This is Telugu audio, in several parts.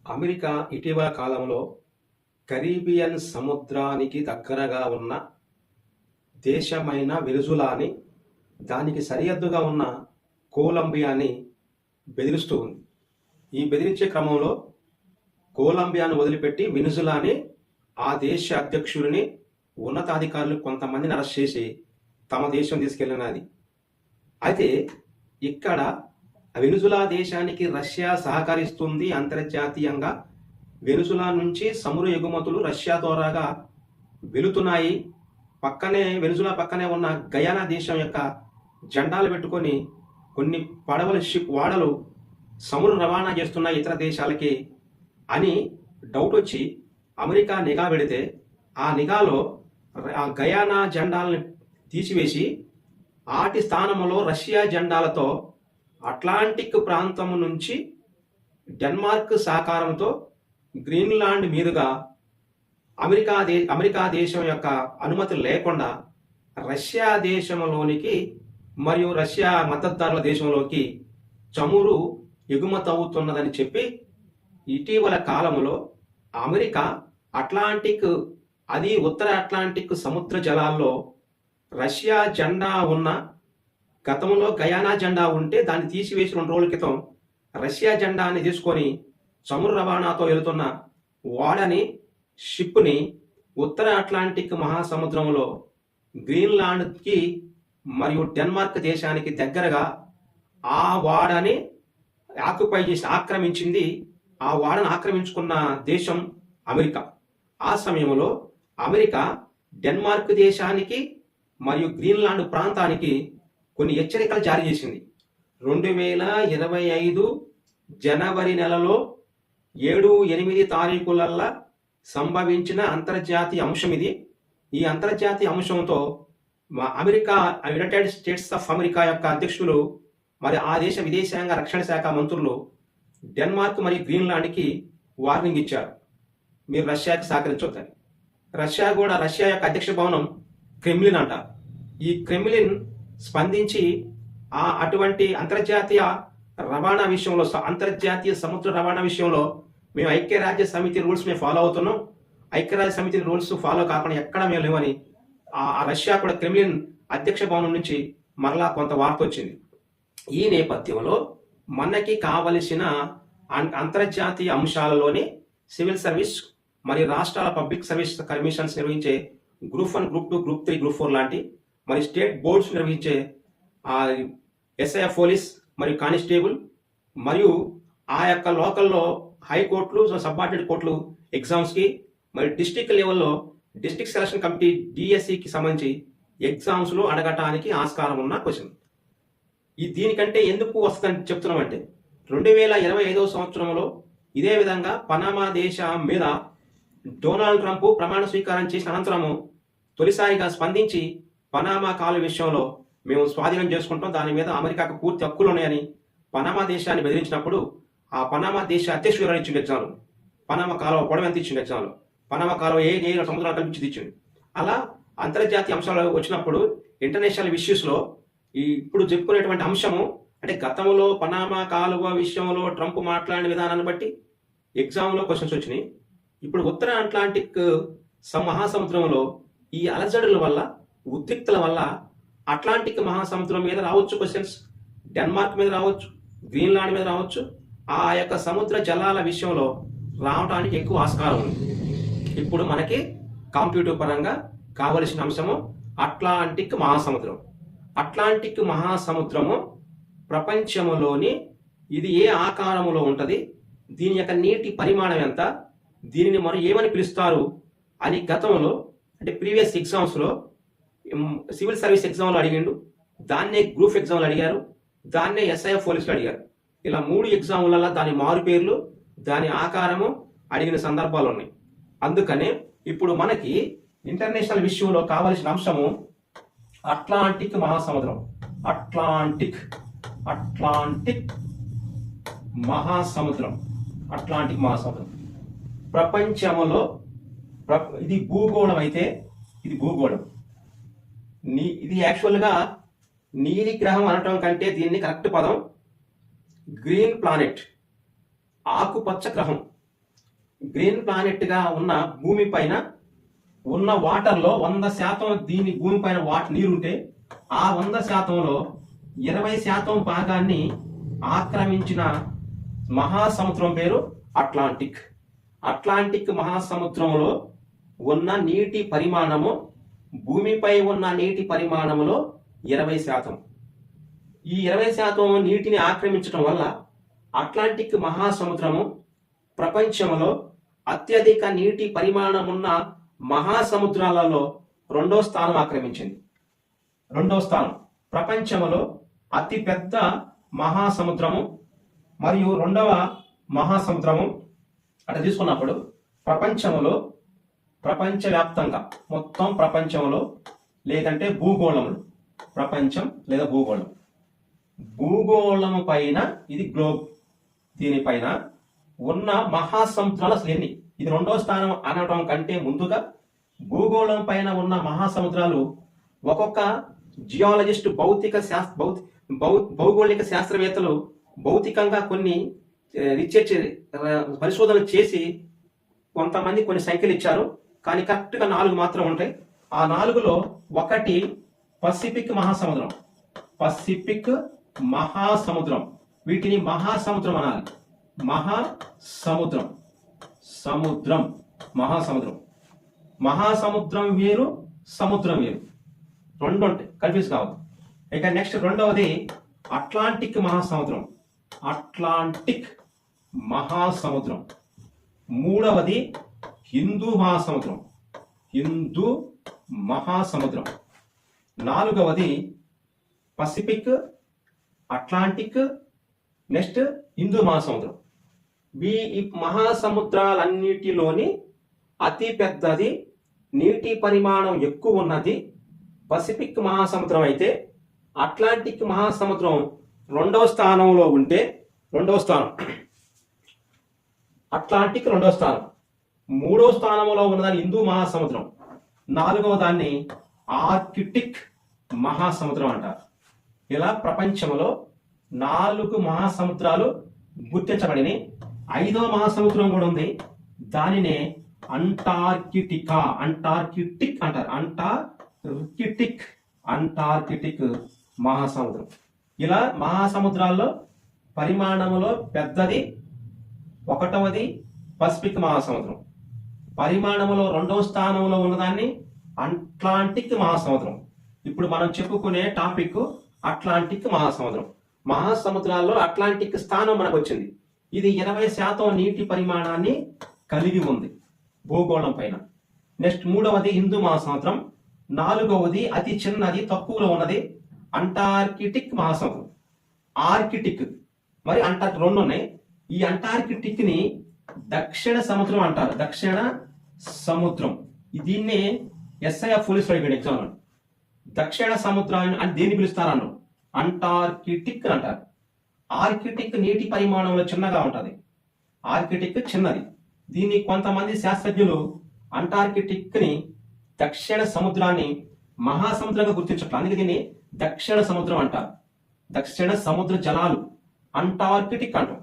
అమెరికా ఇటీవల కాలంలో కరీబియన్ సముద్రానికి దగ్గరగా ఉన్న దేశమైన వెనుజులాని, దానికి సరిహద్దుగా ఉన్న కొలంబియాని బెదిరిస్తూ ఉంది. ఈ బెదిరించే క్రమంలో కొలంబియాను వదిలిపెట్టి వెనుజులాని, ఆ దేశ అధ్యక్షుడిని, ఉన్నతాధికారులు కొంతమందిని అరెస్ట్ చేసి తమ దేశం తీసుకెళ్లినది. అయితే ఇక్కడ వెనుజులా దేశానికి రష్యా సహకరిస్తుంది. అంతర్జాతీయంగా వెనుజులా నుంచి సముద్ర ఎగుమతులు రష్యా ద్వారాగా వెళుతున్నాయి. వెనుజులా పక్కనే ఉన్న గయానా దేశం యొక్క జెండాలు పెట్టుకొని కొన్ని పడవల వాడలు సముద్ర రవాణా చేస్తున్న ఇతర దేశాలకి అని డౌట్ వచ్చి అమెరికా నిఘా పెడితే, ఆ నిఘాలో ఆ గయానా జెండాలను తీసివేసి ఆటి స్థానంలో రష్యా జెండాలతో అట్లాంటిక్ ప్రాంతం నుంచి డెన్మార్క్ సహకారంతో గ్రీన్లాండ్ మీదుగా అమెరికా దేశం యొక్క అనుమతి లేకుండా రష్యా దేశంలోనికి మరియు రష్యా మద్దతుదారుల దేశంలోకి చమురు ఎగుమతి అవుతున్నదని చెప్పి ఇటీవల కాలంలో అమెరికా అట్లాంటిక్, అది ఉత్తర అట్లాంటిక్ సముద్ర జలాల్లో రష్యా జెండా ఉన్న, గతంలో గయానా జెండా ఉంటే దాన్ని తీసివేసి 2 రోజుల క్రితం రష్యా జెండాని తీసుకొని చమురు రవాణాతో వెళుతున్న వాడని, షిప్ని ఉత్తర అట్లాంటిక్ మహాసముద్రంలో గ్రీన్లాండ్కి మరియు డెన్మార్క్ దేశానికి దగ్గరగా ఆ వాడని ఆక్యుపై చేసి ఆక్రమించింది. ఆ వాడను ఆక్రమించుకున్న దేశం అమెరికా. ఆ సమయంలో అమెరికా డెన్మార్క్ దేశానికి మరియు గ్రీన్లాండ్ ప్రాంతానికి కొన్ని హెచ్చరికలు జారీ చేసింది. 2025 జనవరి నెలలో 7-8 తారీఖులల్లా సంభవించిన అంతర్జాతీయ అంశం ఇది. ఈ అంతర్జాతీయ అంశంతో యునైటెడ్ స్టేట్స్ ఆఫ్ అమెరికా యొక్క అధ్యక్షులు మరి ఆ దేశ విదేశాంగ రక్షణ శాఖ మంత్రులు డెన్మార్క్ మరియు గ్రీన్లాండ్కి వార్నింగ్ ఇచ్చారు, మీరు రష్యాకి సహకరించొద్దని. రష్యా యొక్క అధ్యక్ష భవనం క్రెమ్లిన్ అంట. ఈ క్రెమ్లిన్ స్పందించి అటువంటి అంతర్జాతీయ రవాణా విషయంలో, అంతర్జాతీయ సముద్ర రవాణా విషయంలో మేము ఐక్యరాజ్య సమితి రూల్స్ మేము ఫాలో అవుతున్నాం, ఐక్యరాజ్య సమితి రూల్స్ ఫాలో కాకుండా ఎక్కడ మేము లేవని రష్యా కూడా క్రెమ్లిన్ అధ్యక్ష భవనం నుంచి మరలా కొంత వార్త వచ్చింది. ఈ నేపథ్యంలో మనకి కావలసిన అంతర్జాతీయ అంశాలలోని సివిల్ సర్వీస్ మరియు రాష్ట్రాల పబ్లిక్ సర్వీస్ కమిషన్స్ నిర్వహించే గ్రూప్ 1, గ్రూప్ 2, గ్రూప్ 3, గ్రూప్ 4 లాంటి, మరి స్టేట్ బోర్డ్స్ నిర్వహించే SIF పోలీస్ మరియు కానిస్టేబుల్, మరియు ఆ యొక్క లోకల్లో హైకోర్టులు, సబార్డినేట్ కోర్టులు ఎగ్జామ్స్కి, మరి డిస్ట్రిక్ట్ లెవెల్లో డిస్ట్రిక్ట్ సెలక్షన్ కమిటీ DSCకి సంబంధించి ఎగ్జామ్స్లో అడగటానికి ఆస్కారం ఉన్న క్వశ్చన్. దీనికంటే ఎందుకు వస్తుందని చెప్తున్నామంటే, 2025 సంవత్సరంలో ఇదే విధంగా పనామా దేశం మీద డొనాల్డ్ ట్రంప్ ప్రమాణ స్వీకారం చేసిన అనంతరము తొలిసారిగా స్పందించి పనామా కాలువ విషయంలో మేము స్వాధీనం చేసుకుంటాం, దాని మీద అమెరికాకు పూర్తి హక్కులు ఉన్నాయని పనామా దేశాన్ని బెదిరించినప్పుడు ఆ పనామా దేశ అధ్యక్షుడు ఎవరు ఇచ్చిండు ఎగ్జామ్లో, పనామా కాలువ పొడవు ఎంత ఇచ్చిండు ఎగ్జామ్లో, పనామా కాలువ ఏ సముద్రాలు కల్పించి ఇచ్చిండు. అలా అంతర్జాతీయ అంశాలు వచ్చినప్పుడు ఇంటర్నేషనల్ ఇష్యూస్లో ఇప్పుడు చెప్పుకునేటువంటి అంశము అంటే, గతంలో పనామా కాలువ విషయంలో ట్రంప్ మాట్లాడిన విధానాన్ని బట్టి ఎగ్జామ్లో క్వశ్చన్స్ వచ్చినాయి. ఇప్పుడు ఉత్తర అట్లాంటిక్ మహాసముద్రంలో ఈ అలజడుల వల్ల, ఉద్రిక్తల వల్ల అట్లాంటిక్ మహాసముద్రం మీద రావచ్చు క్వశ్చన్స్, డెన్మార్క్ మీద రావచ్చు, గ్రీన్లాండ్ మీద రావచ్చు. ఆ యొక్క సముద్ర జలాల విషయంలో రావడానికి ఎక్కువ ఆస్కారం ఉంది. ఇప్పుడు మనకి కాంపిటేటివ్ పరంగా కావలసిన అంశము అట్లాంటిక్ మహాసముద్రం. అట్లాంటిక్ మహాసముద్రము ప్రపంచంలోని ఇది ఏ ఆకారంలో ఉంటుంది, దీని యొక్క నీటి పరిమాణం ఎంత, దీనిని మరి ఏమని పిలుస్తారు అని గతంలో అంటే ప్రీవియస్ ఎగ్జామ్స్లో సివిల్ సర్వీస్ ఎగ్జామ్లో అడిగిండు, దాన్నే గ్రూప్ ఎగ్జామ్లు అడిగారు, దాన్నే SIF పోలీసులు అడిగారు. ఇలా 3 ఎగ్జాములలో దాని మారు పేర్లు, దాని ఆకారము అడిగిన సందర్భాలు ఉన్నాయి. అందుకనే ఇప్పుడు మనకి ఇంటర్నేషనల్ విషయంలో కావలసిన అంశము అట్లాంటిక్ మహాసముద్రం. అట్లాంటిక్ మహాసముద్రం ప్రపంచంలో ఇది భూగోళం అయితే, ఇది భూగోళం. ఇది యాక్చువల్గా నీలి గ్రహం అనటం కంటే దీన్ని కరెక్ట్ పదం గ్రీన్ ప్లానెట్, ఆకుపచ్చ గ్రహం. గ్రీన్ ప్లానెట్ గా ఉన్న భూమి పైన ఉన్న వాటర్లో 100% దీని భూమి పైన నీరుంటే ఆ 100%లో 20% భాగాన్ని ఆక్రమించిన మహాసముద్రం పేరు అట్లాంటిక్. అట్లాంటిక్ మహాసముద్రంలో ఉన్న నీటి పరిమాణము భూమిపై ఉన్న నీటి పరిమాణములో 20%. ఈ 20% నీటిని ఆక్రమించడం వల్ల అట్లాంటిక్ మహాసముద్రము ప్రపంచంలో అత్యధిక నీటి పరిమాణమున్న మహాసముద్రాలలో 2వ స్థానం ఆక్రమించింది. 2వ స్థానం ప్రపంచంలో అతి పెద్ద మహాసముద్రము మరియు 2వ మహాసముద్రము అట్లా తీసుకున్నప్పుడు ప్రపంచవ్యాప్తంగా మొత్తం ప్రపంచంలో లేదంటే భూగోళంలో ప్రపంచం లేదా భూగోళము పైన ఇది గ్లోబ్, దీనిపైన ఉన్న మహాసముద్రాలు అసలు ఎన్ని? ఇది 2వ స్థానం అనడం కంటే ముందుగా భూగోళం పైన ఉన్న మహాసముద్రాలు ఒక్కొక్క జియాలజిస్ట్ భౌగోళిక శాస్త్రవేత్తలు భౌతికంగా కొన్ని రీసెర్చ్ పరిశోధనలు చేసి కొంతమంది కొన్ని సంఖ్యలు ఇచ్చారు. కానీ కరెక్ట్గా 4 మాత్రం ఉంటాయి. ఆ 4లో ఒకటి పసిఫిక్ మహాసముద్రం. వీటిని మహాసముద్రం అనాలి. మహాసముద్రం వేరు, సముద్రం వేరు, 2 ఉంటాయి, కన్ఫ్యూజ్ కావద్దు. ఇక నెక్స్ట్ 2వది అట్లాంటిక్ మహాసముద్రం. 3వది హిందూ మహాసముద్రం. 4వది పసిఫిక్, అట్లాంటిక్, నెక్స్ట్ హిందూ మహాసముద్రం. ఈ మహాసముద్రాలన్నిటిలోని అతి పెద్దది, నీటి పరిమాణం ఎక్కువ ఉన్నది పసిఫిక్ మహాసముద్రం అయితే, అట్లాంటిక్ మహాసముద్రం 2వ స్థానంలో ఉంటే, 2వ స్థానం అట్లాంటిక్, 2వ స్థానం. 3వ స్థానంలో ఉన్నదాన్ని హిందూ మహాసముద్రం, 4వ దాన్ని ఆర్కిటిక్ మహాసముద్రం అంటారు. ఇలా ప్రపంచంలో 4 మహాసముద్రాలు గుర్తించబడినాయి. 5వ మహాసముద్రం కూడా ఉంది, దానినే అంటార్కిటిక్ అంటారు. అంటార్కిటిక్ మహాసముద్రం. ఇలా మహాసముద్రాల్లో పరిమాణంలో పెద్దది 1వది పసిఫిక్ మహాసముద్రం, పరిమాణంలో 2వ స్థానంలో ఉన్నదాన్ని అట్లాంటిక్ మహాసముద్రం. ఇప్పుడు మనం చెప్పుకునే టాపిక్ అట్లాంటిక్ మహాసముద్రం. మహాసముద్రాల్లో అట్లాంటిక్ స్థానం మనకు వచ్చింది. ఇది 20% నీటి పరిమాణాన్ని కలిగి ఉంది భూగోళం పైన. నెక్స్ట్ 3వది హిందూ మహాసముద్రం. 4వది అతి చిన్నది, తక్కువలో ఉన్నది అంటార్కిటిక్ మహాసముద్రం. ఆర్కిటిక్ మరి అంటార్కిటిక్ 2 ఉన్నాయి. ఈ అంటార్కిటిక్ ని దక్షిణ సముద్రం అంటారు. దక్షిణ సముద్రం దీన్నే SIF పోలీస్ ఎగ్జామ్ దక్షిణ సముద్రాన్ని అని దేన్ని పిలుస్తారన్నారు? అంటార్కిటిక్ అంటారు. ఆర్కిటిక్ నీటి పరిమాణంలో చిన్నగా ఉంటుంది. ఆర్కిటిక్ చిన్నది. దీన్ని కొంతమంది శాస్త్రజ్ఞులు అంటార్కిటిక్ ని దక్షిణ సముద్రాన్ని మహాసముద్రంగా గుర్తించట్లేదు, అందుకే దీన్ని దక్షిణ సముద్రం అంటారు. దక్షిణ సముద్ర జలాలు అంటార్కిటిక్ అంటాం.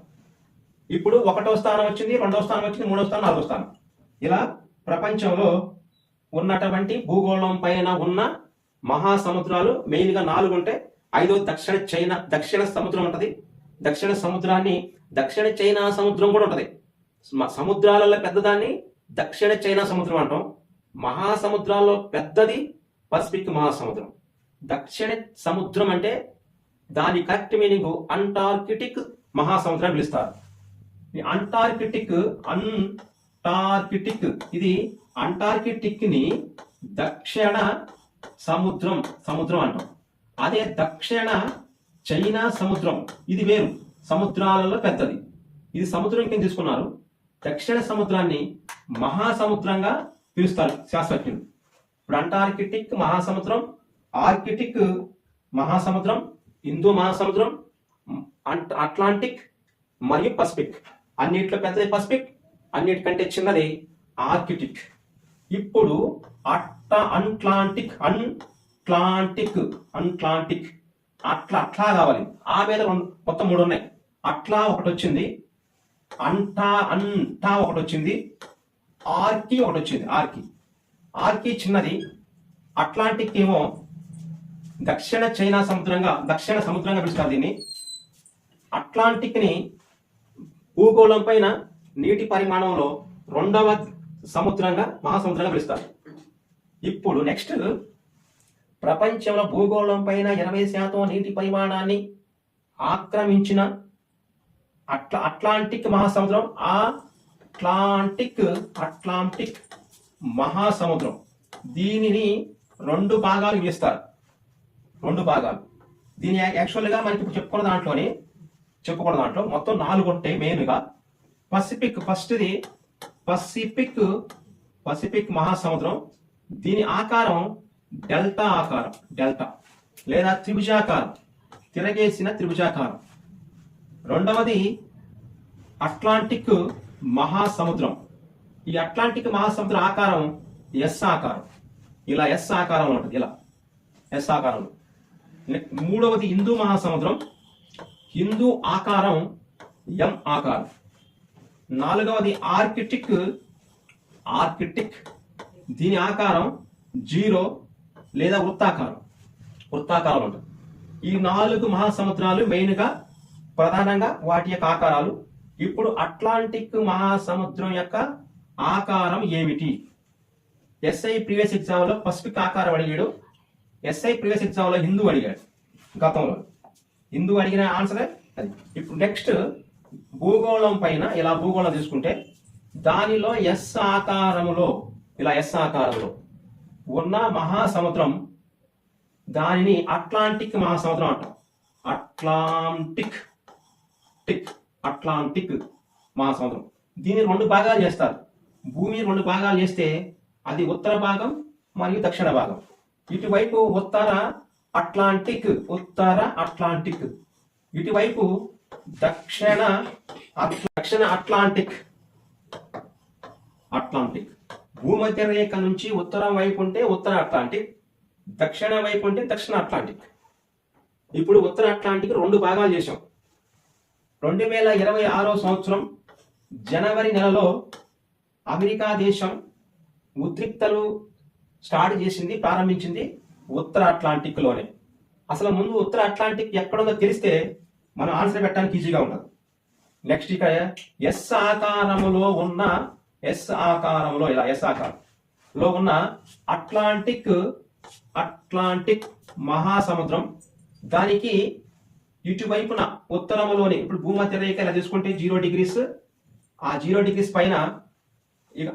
ఇప్పుడు 1వ స్థానం వచ్చింది, 2వ స్థానం వచ్చింది, 3వ స్థానం, 4వ స్థానం. ఇలా ప్రపంచంలో ఉన్నటువంటి భూగోళం పైన ఉన్న మహాసముద్రాలు మెయిన్ గా 4 ఉంటాయి. 5వ దక్షిణ సముద్రం ఉంటది. దక్షిణ సముద్రాన్ని దక్షిణ చైనా సముద్రం కూడా ఉంటది. సముద్రాలలో పెద్దదాన్ని దక్షిణ చైనా సముద్రం అంటాం. మహాసముద్రాల్లో పెద్దది పసిఫిక్ మహాసముద్రం. దక్షిణ సముద్రం అంటే దాని కరెక్ట్ మీనింగ్ అంటార్కిటిక్ మహాసముద్రం పిలుస్తారు. అంటార్కిటిక్ ఇది అంటార్కిటిక్ ని దక్షిణ సముద్రం అంటాం. అదే దక్షిణ చైనా సముద్రం ఇది వేరు, సముద్రాలలో పెద్దది. ఇది సముద్రం కింద తీసుకున్నారు. దక్షిణ సముద్రాన్ని మహాసముద్రంగా పిలుస్తారు శాస్త్రజ్ఞులు. ఇప్పుడు అంటార్కిటిక్ మహాసముద్రం, ఆర్కిటిక్ మహాసముద్రం, హిందూ మహాసముద్రం, అట్లాంటిక్ మరియు పసిఫిక్. అన్నిట్లో పెద్దది పసిఫిక్, అన్నిటికంటే చిన్నది ఆర్కిటిక్. ఇప్పుడు అట్లాంటిక్ అట్లా కావాలి. ఆ మీద మొత్తం 3 ఉన్నాయి. అట్లా ఒకటి వచ్చింది, అంటా ఒకటి వచ్చింది, ఆర్కి ఒకటి వచ్చింది. ఆర్కి చిన్నది, అట్లాంటిక్ ఏమో దక్షిణ సముద్రంగా పిలుస్తారు దీన్ని. అట్లాంటిక్ ని భూగోళం పైన నీటి పరిమాణంలో 2వ మహాసముద్రంగా పిలుస్తారు. ఇప్పుడు నెక్స్ట్, ప్రపంచంలో భూగోళం పైన 20% నీటి పరిమాణాన్ని ఆక్రమించిన అట్లాంటిక్ మహాసముద్రం, అట్లాంటిక్ మహాసముద్రం. దీనిని 2 భాగాలు వేస్తారు. 2 భాగాలు. దీని యాక్చువల్గా మనకి ఇప్పుడు చెప్పుకున్న దాంట్లో మొత్తం 4 ఉంటాయి మెయిన్గా. ఫస్ట్ది పసిఫిక్ మహాసముద్రం. దీని ఆకారం డెల్టా లేదా తిరగేసిన త్రిభుజాకారం. రెండవది అట్లాంటిక్ మహాసముద్రం. ఈ అట్లాంటిక్ మహాసముద్ర ఆకారం ఎస్ ఆకారం. ఇలా ఎస్ ఆకారంలో ఉంటుంది, ఇలా ఎస్ ఆకారంలో. మూడవది హిందూ మహాసముద్రం. హిందూ ఆకారం ఎం ఆకారం. నాలుగవది ఆర్కిటిక్. దీని ఆకారం 0 లేదా వృత్తాకారం ఉంటుంది. ఈ 4 మహాసముద్రాలు మెయిన్గా ప్రధానంగా వాటి యొక్క ఆకారాలు. ఇప్పుడు అట్లాంటిక్ మహాసముద్రం యొక్క ఆకారం ఏమిటి? ఎస్ఐ ప్రీవియస్ ఎగ్జామ్ లో పసిఫిక్ ఆకారం అడిగాడు. ఎస్ఐ ప్రీవియస్ ఎగ్జామ్ లో హిందూ అడిగాడు. గతంలో హిందూ అడిగిన ఆన్సరే అది. ఇప్పుడు నెక్స్ట్, భూగోళం పైన ఇలా భూగోళం తీసుకుంటే దానిలో ఎస్ ఆకారంలో ఉన్న మహాసముద్రం, దానిని అట్లాంటిక్ మహాసముద్రం అంటాం. అట్లాంటిక్ మహాసముద్రం. దీన్ని 2 భాగాలు చేస్తారు. భూమిని 2 భాగాలు చేస్తే అది ఉత్తర భాగం మరియు దక్షిణ భాగం. ఇటువైపు ఉత్తర అట్లాంటిక్, ఇటువైపు దక్షిణ అట్లాంటిక్. భూమధ్య రేఖ నుంచి ఉత్తరం వైపు ఉంటే ఉత్తర అట్లాంటిక్, దక్షిణ వైపు ఉంటే దక్షిణ అట్లాంటిక్. ఇప్పుడు ఉత్తర అట్లాంటిక్ 2 భాగాలు చేశాం. 2026 సంవత్సరం జనవరి నెలలో అమెరికా దేశం ఉద్రిక్తలు ప్రారంభించింది ఉత్తర అట్లాంటిక్ లోనే. అసలు ముందు ఉత్తర అట్లాంటిక్ ఎక్కడుందో తెలిస్తే మనం ఆన్సర్ పెట్టడానికి ఈజీగా ఉండదు. నెక్స్ట్, ఇక్కడ ఎస్ ఆకారంలో ఉన్న అట్లాంటిక్ మహాసముద్రం, దానికి ఇటువైపున ఉత్తరములోని, ఇప్పుడు భూమధ్య రేఖ ఇలా తీసుకుంటే 0 డిగ్రీస్, ఆ 0 డిగ్రీస్ పైన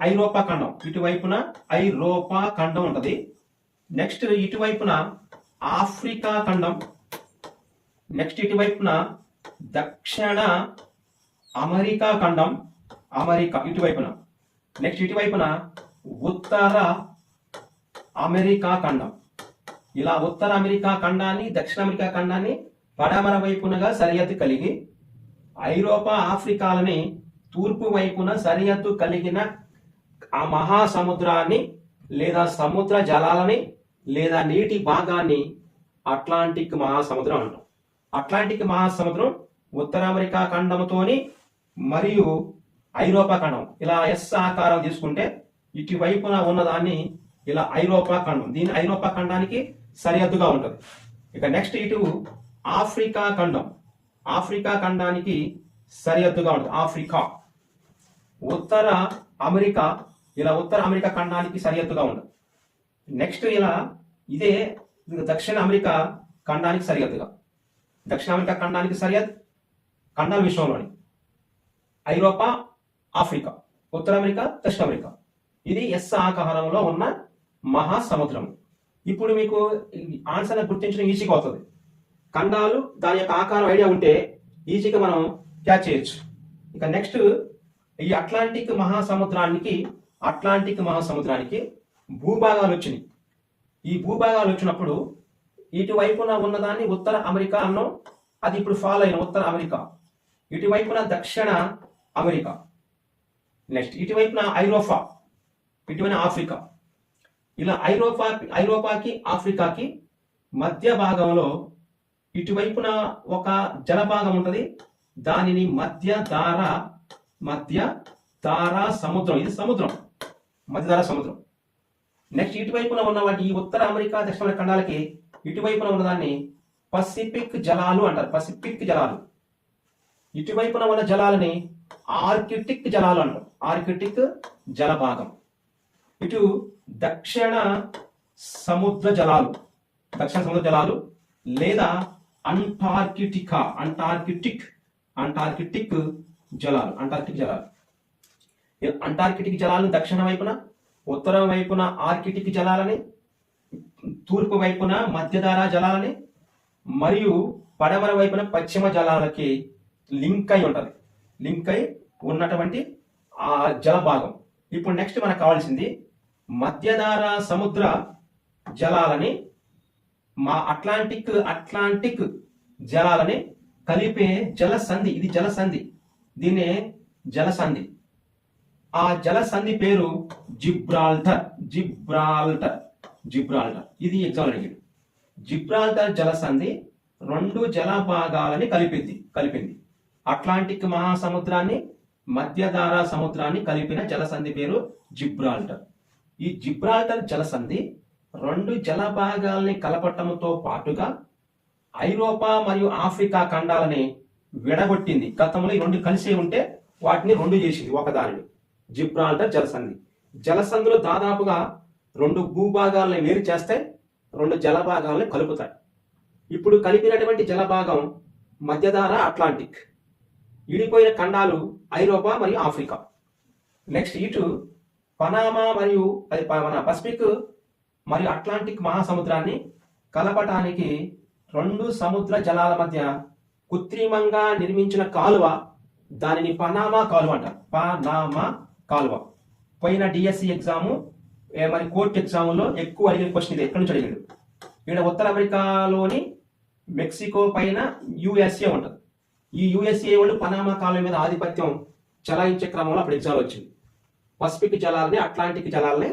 ఐరోపా ఖండం, ఇటువైపున ఐరోపా ఖండం ఉంటది. నెక్స్ట్ ఇటువైపున ఆఫ్రికా ఖండం, నెక్స్ట్ ఇటువైపున దక్షిణ అమెరికా ఖండం, ఇటువైపున. నెక్స్ట్ ఇటువైపున ఉత్తర అమెరికా ఖండం. ఇలా ఉత్తర అమెరికా ఖండాన్ని, దక్షిణ అమెరికా ఖండాన్ని పడమర వైపునగా సరిహద్దు కలిగి, ఐరోపా ఆఫ్రికాలని తూర్పు వైపున సరిహద్దు కలిగిన ఆ మహాసముద్రాన్ని లేదా సముద్ర జలాలని లేదా నీటి భాగాన్ని అట్లాంటిక్ మహాసముద్రం అంటాం. అట్లాంటిక్ మహాసముద్రం ఉత్తర అమెరికా ఖండంతోని మరియు ఐరోపా ఖండం ఇలా ఎస్ ఆకారం తీసుకుంటే ఇటువైపున ఉన్నదాన్ని ఇలా ఐరోపా ఖండం, దీని ఐరోపా ఖండానికి సరిహద్దుగా ఉంటుంది. ఇక నెక్స్ట్ ఇటు ఆఫ్రికా ఖండానికి సరిహద్దుగా ఉంటుంది. ఆఫ్రికా, ఉత్తర అమెరికా, ఇలా ఉత్తర అమెరికా ఖండానికి సరిహద్దుగా ఉంటుంది. నెక్స్ట్ ఇలా ఇదే దక్షిణ అమెరికా ఖండానికి సరిహద్దుగా, దక్షిణ అమెరికా ఖండానికి సరిహద్దు ఖండాల విషయంలోని ఐరోపా, ఆఫ్రికా, ఉత్తర అమెరికా, దక్షిణ అమెరికా. ఇది ఎస్ ఆకారంలో ఉన్న మహాసముద్రం. ఇప్పుడు మీకు ఆన్సర్ గుర్తించడం ఈజీగా అవుతుంది. ఖండాలు దాని యొక్క ఆకారం ఐడియా ఉంటే ఈజీగా మనం క్యాచ్ చేయొచ్చు. ఇక నెక్స్ట్, ఈ అట్లాంటిక్ మహాసముద్రానికి భూభాగాలు వచ్చినాయి. ఈ భూభాగాలు వచ్చినప్పుడు ఇటువైపున ఉన్నదాన్ని ఉత్తర అమెరికా అన్నాం, అది ఇప్పుడు ఫాలో అయిన ఉత్తర అమెరికా. ఇటువైపున దక్షిణ అమెరికా. నెక్స్ట్ ఇటువైపున ఐరోపా, ఇటువైన ఆఫ్రికా. ఇలా ఐరోపాకి ఆఫ్రికాకి మధ్య భాగంలో ఇటువైపున ఒక జలభాగం ఉంటుంది. దానిని మధ్య ధార మధ్య ధారా సముద్రం, ఇది సముద్రం, మధ్యధారా సముద్రం. నెక్స్ట్ ఇటువైపున ఉన్న వాటి ఈ ఉత్తర అమెరికా దక్షిణ ఖండాలకి ఇటువైపున ఉన్నదాన్ని పసిఫిక్ జలాలు అంటారు. పసిఫిక్ జలాలు. ఇటువైపున ఉన్న జలాలని ఆర్కిటిక్ జలాలు అంటారు. ఆర్కిటిక్ జలభాగం. ఇటు దక్షిణ సముద్ర జలాలు, దక్షిణ సముద్ర జలాలు లేదా అంటార్కిటికా, అంటార్కిటిక్ జలాలు, అంటార్కిటిక్ జలాలు. అంటార్కిటిక్ జలాలను దక్షిణ వైపున, ఉత్తరం వైపున ఆర్కిటిక్ జలాలని, తూర్పు వైపున మధ్యధారా జలాలని మరియు పడమర వైపున పశ్చిమ జలాలకి లింక్ అయి ఉంటుంది. లింక్ అయి ఉన్నటువంటి ఆ జలభాగం. ఇప్పుడు నెక్స్ట్ మనకు కావాల్సింది మధ్యధారా సముద్ర జలాలని, మా అట్లాంటిక్ జలాలని కలిపే జలసంధి. ఇది జలసంధి, దీన్నే జలసంధి. ఆ జలసంధి పేరు జిబ్రాల్టర్. ఇది ఎగ్జామ్ అడిగాడు. జిబ్రాల్టర్ జలసంధి రెండు జలభాగాలని కలిపింది. అట్లాంటిక్ మహాసముద్రాన్ని, మధ్యధారా సముద్రాన్ని కలిపిన జలసంధి పేరు జిబ్రాల్టర్. ఈ జిబ్రాల్టర్ జలసంధి రెండు జలభాగాల్ని కలపటంతో పాటుగా ఐరోపా మరియు ఆఫ్రికా ఖండాలని విడగొట్టింది. గతంలో ఈ రెండు కలిసే ఉంటే వాటిని రెండు చేసింది ఒకదానిని. జిబ్రాల్టర్ జలసంధి. జలసంధిలో దాదాపుగా రెండు భూభాగాలని వేరు చేస్తే రెండు జలభాగాలని కలుపుతాయి. ఇప్పుడు కలిపినటువంటి జలభాగం మధ్యధారా అట్లాంటిక్. విడిపోయిన ఖండాలు ఐరోపా మరియు ఆఫ్రికా. నెక్స్ట్ ఇటు పనామా మరియు మన పసిఫిక్ మరియు అట్లాంటిక్ మహాసముద్రాన్ని కలపటానికి రెండు సముద్ర జలాల మధ్య కృత్రిమంగా నిర్మించిన కాలువ, దానిని పనామా కాలువ అంటారు. పనామా కాలువ. పోయిన డిఎస్సి ఎగ్జాము మరి కోర్టు ఎగ్జామ్లో ఎక్కువ అడిగిన క్వశ్చన్ ఇది. ఎక్కడి నుంచి అడిగాడు? ఇక్కడ ఉత్తర అమెరికాలోని మెక్సికో పైన యుఎస్ఏ ఉంటుంది. ఈ యుఎస్ఏ వాళ్ళు పనామా కాలువ మీద ఆధిపత్యం చలాయించే క్రమంలో అప్పుడు ఎగ్జామ్ వచ్చింది. పసిఫిక్ జలాలని అట్లాంటిక్ జలాలని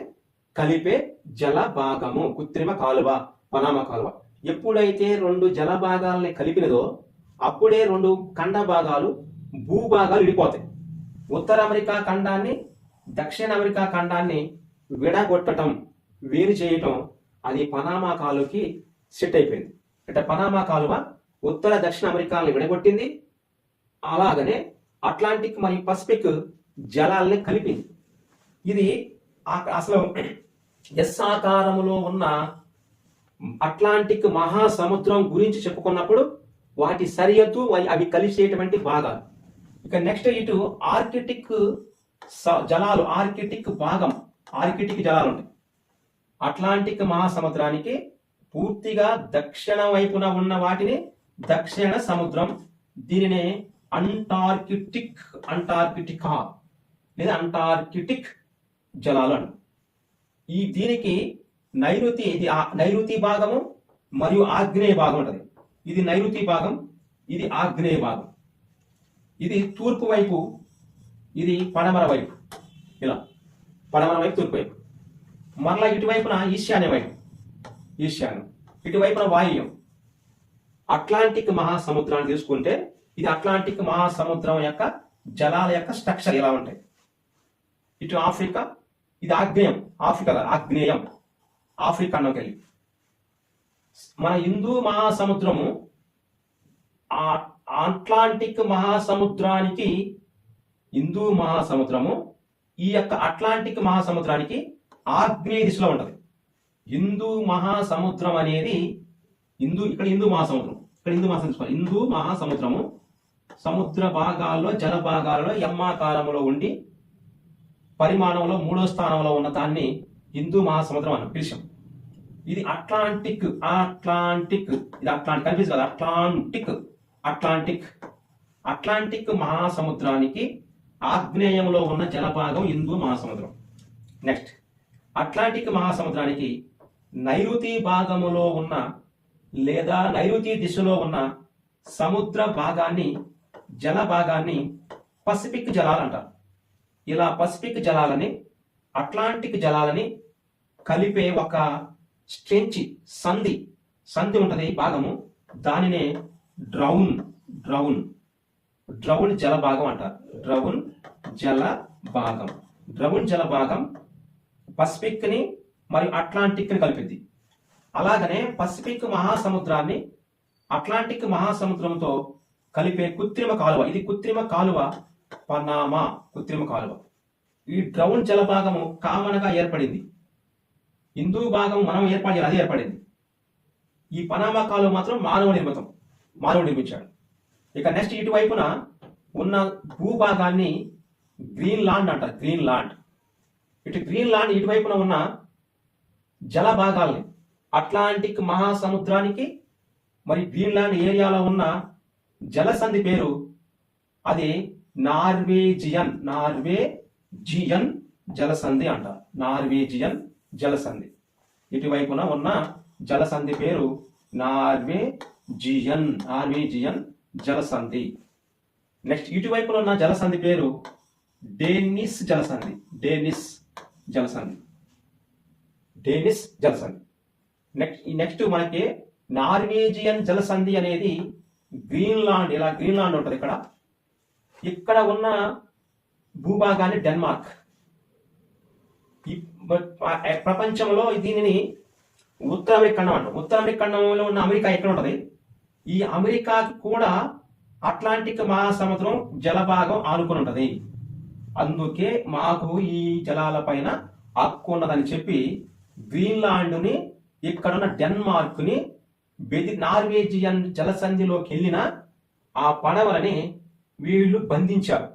కలిపే జల భాగము కృత్రిమ కాలువ పనామా కాలువ. ఎప్పుడైతే రెండు జల భాగాలని కలిపినదో అప్పుడే రెండు ఖండ భాగాలు, భూభాగాలు విడిపోతాయి. ఉత్తర అమెరికా ఖండాన్ని, దక్షిణ అమెరికా ఖండాన్ని విడగొట్టడం, వేరు చేయటం, అది పనామా కాలువకి సెట్ అయిపోయింది. అంటే పనామా కాలువ ఉత్తర దక్షిణ అమెరికాలను విడగొట్టింది. అలాగనే అట్లాంటిక్ మరియు పసిఫిక్ జలాలని కలిపింది. ఇది అసలు ఎస్ ఆకారములో ఉన్న అట్లాంటిక్ మహాసముద్రం గురించి చెప్పుకున్నప్పుడు వాటి సరిహద్దు అవి కలిసేటువంటి భాగాలు. ఇక నెక్స్ట్ ఇటు ఆర్కిటిక్ జలాలు, ఆర్కిటిక్ భాగం, ఆర్కిటిక్ జలాలు ఉంటాయి. అట్లాంటిక్ మహాసముద్రానికి పూర్తిగా దక్షిణ వైపున ఉన్న వాటిని దక్షిణ సముద్రం, దీనినే అంటార్కిటికా లేదా అంటార్కిటిక్ జలాలు అంటారు. దీనికి నైరుతి భాగము మరియు ఆగ్నేయ భాగం ఉంటుంది. ఇది నైరుతి భాగం, ఇది ఆగ్నేయ భాగం. ఇది తూర్పు వైపు, ఇది పడమర వైపు. ఇలా పడమర వైపు, తూర్పు వైపు. మరలా ఇటువైపున ఈశాన్య వైపు, ఈశాన్యం. ఇటువైపున వాయువ్యం. అట్లాంటిక్ మహాసముద్రాన్ని తీసుకుంటే ఇది అట్లాంటిక్ మహాసముద్రం యొక్క జలాల యొక్క స్ట్రక్చర్ ఎలా ఉంటాయి. ఇటు ఆఫ్రికా, ఇది ఆగ్నేయం, ఆగ్నేయం ఆఫ్రికా వెళ్ళి మన హిందూ మహాసముద్రము అట్లాంటిక్ మహాసముద్రానికి, హిందూ మహాసముద్రము ఈ యొక్క అట్లాంటిక్ మహాసముద్రానికి ఆగ్నేయ దిశలో ఉంటది. హిందూ మహాసముద్రం అనేది ఇక్కడ హిందూ మహాసముద్రం, హిందూ మహాసముద్రము సముద్ర భాగాల్లో, జల భాగాలలో ఎమ్మాకారంలో ఉండి పరిమాణంలో 3వ స్థానంలో ఉన్న దాన్ని హిందూ మహాసముద్రం అని పిలిచాం. ఇది అట్లాంటిక్, ఇది అట్లాంటిక్ కనిపిస్తుంది కదా, అట్లాంటిక్ మహాసముద్రానికి ఆగ్నేయంలో ఉన్న జలభాగం హిందూ మహాసముద్రం. నెక్స్ట్ అట్లాంటిక్ మహాసముద్రానికి నైరుతి భాగములో ఉన్న లేదా నైరుతి దిశలో ఉన్న సముద్ర భాగాన్ని, జల భాగాన్ని పసిఫిక్ జలాలు అంటారు. ఇలా పసిఫిక్ జలాలని, అట్లాంటిక్ జలాలని కలిపే ఒక స్ట్రెంచ్, సంధి ఉంటది భాగము, దానినే డ్రౌన్ ద్రవుణ్ జల భాగం అంటారు. ద్రవుణ్ జల భాగం. ద్రవుణ్ జల భాగం పసిఫిక్ ని మరియు అట్లాంటిక్ ని కలిపింది. అలాగనే పసిఫిక్ మహాసముద్రాన్ని అట్లాంటిక్ మహాసముద్రంతో కలిపే కృత్రిమ కాలువ, ఇది కృత్రిమ కాలువ పనామా కృత్రిమ కాలువ. ఈ ద్రవుణ్ జల భాగము కామన్ గా ఏర్పడింది. హిందూ భాగం మనం ఏర్పాటు చేయాలి, అది ఏర్పడింది. ఈ పనామా కాలువ మాత్రం మానవుడు నిర్మించాడు. ఇక నెక్స్ట్ ఇటువైపున ఉన్న భూభాగాన్ని గ్రీన్లాండ్ అంటారు. గ్రీన్లాండ్ ఇటువైపున ఉన్న జల భాగాల్ని అట్లాంటిక్ మహాసముద్రానికి మరి గ్రీన్లాండ్ ఏరియాలో ఉన్న జలసంధి పేరు అది నార్వేజియన్ జలసంధి అంటారు. నార్వేజియన్ జలసంధి. ఇటువైపున ఉన్న జలసంధి పేరు నార్వేజియన్ జలసంధి. నెక్స్ట్ ఇటువైపున ఉన్న జలసంధి పేరు డేనిస్ జలసంధి. నెక్స్ట్ మనకి నార్వేజియన్ జలసంధి అనేది గ్రీన్లాండ్ ఉంటుంది. ఇక్కడ ఉన్న భూభాగాన్ని డెన్మార్క్. ప్రపంచంలో దీనిని ఉత్తర అమెరికా ఖండం అంటారు. ఉత్తర అమెరికా ఖండంలో ఉన్న అమెరికా ఎక్కడ ఉంటుంది? ఈ అమెరికాకి కూడా అట్లాంటిక్ మహాసముద్రం జలభాగం ఆనుకుని ఉంటది. అందుకే మాకు ఈ జలాల పైన హక్కు ఉన్నదని చెప్పి గ్రీన్లాండ్ ని ఇక్కడున్న డెన్మార్క్ ని నార్వేజియన్ జలసంధిలోకి వెళ్ళిన ఆ పడవలని వీళ్ళు బంధించారు.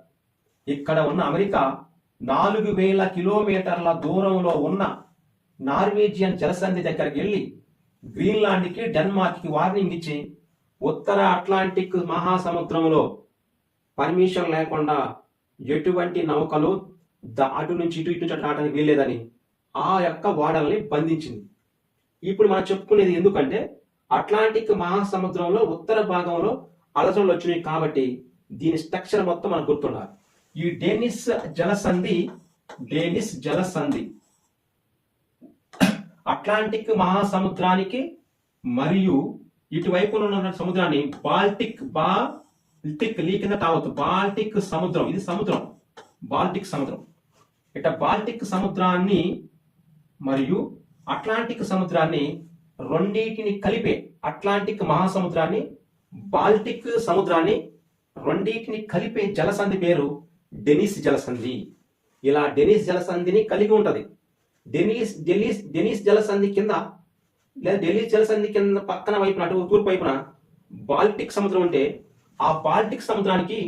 ఇక్కడ ఉన్న అమెరికా 4000 కిలోమీటర్ల దూరంలో ఉన్న నార్వేజియన్ జలసంధి దగ్గరికి వెళ్ళి గ్రీన్లాండ్కి డెన్మార్క్కి వార్నింగ్ ఇచ్చి ఉత్తర అట్లాంటిక్ మహాసముద్రంలో పర్మిషన్ లేకుండా ఎటువంటి నౌకలు అటు నుంచి ఇటు నుంచి రావడానికి వీల్లేదని ఆ యొక్క ఓడల్ని బంధించింది. ఇప్పుడు మనం చెప్పుకునేది ఎందుకంటే అట్లాంటిక్ మహాసముద్రంలో ఉత్తర భాగంలో అలసలు వచ్చినాయి కాబట్టి దీని స్ట్రక్చర్ మొత్తం మనకు గుర్తుండాలి. ఈ డేనిస్ జలసంధి అట్లాంటిక్ మహాసముద్రానికి మరియు ఇటువైపు ఉన్న సముద్రాన్ని బాల్టిక్ కింద తావద్దు, బాల్టిక్ సముద్రం, ఇది సముద్రం, బాల్టిక్ సముద్రం. బాల్టిక్ సముద్రాన్ని మరియు అట్లాంటిక్ సముద్రాన్ని రెండింటిని కలిపే అట్లాంటిక్ మహాసముద్రాన్ని బాల్టిక్ సముద్రాన్ని రెండింటిని కలిపే జలసంధి పేరు డెనిస్ జలసంధి. ఇలా డెనిస్ జలసంధిని కలిగి ఉంటది. డెనిస్ జలసంధి కింద లేదా డెనిస్ జలసంధి కింద పక్కన వైపున అటు తూర్పు వైపున బాల్టిక్ సముద్రం ఉంటే ఆ బాల్టిక్ సముద్రానికి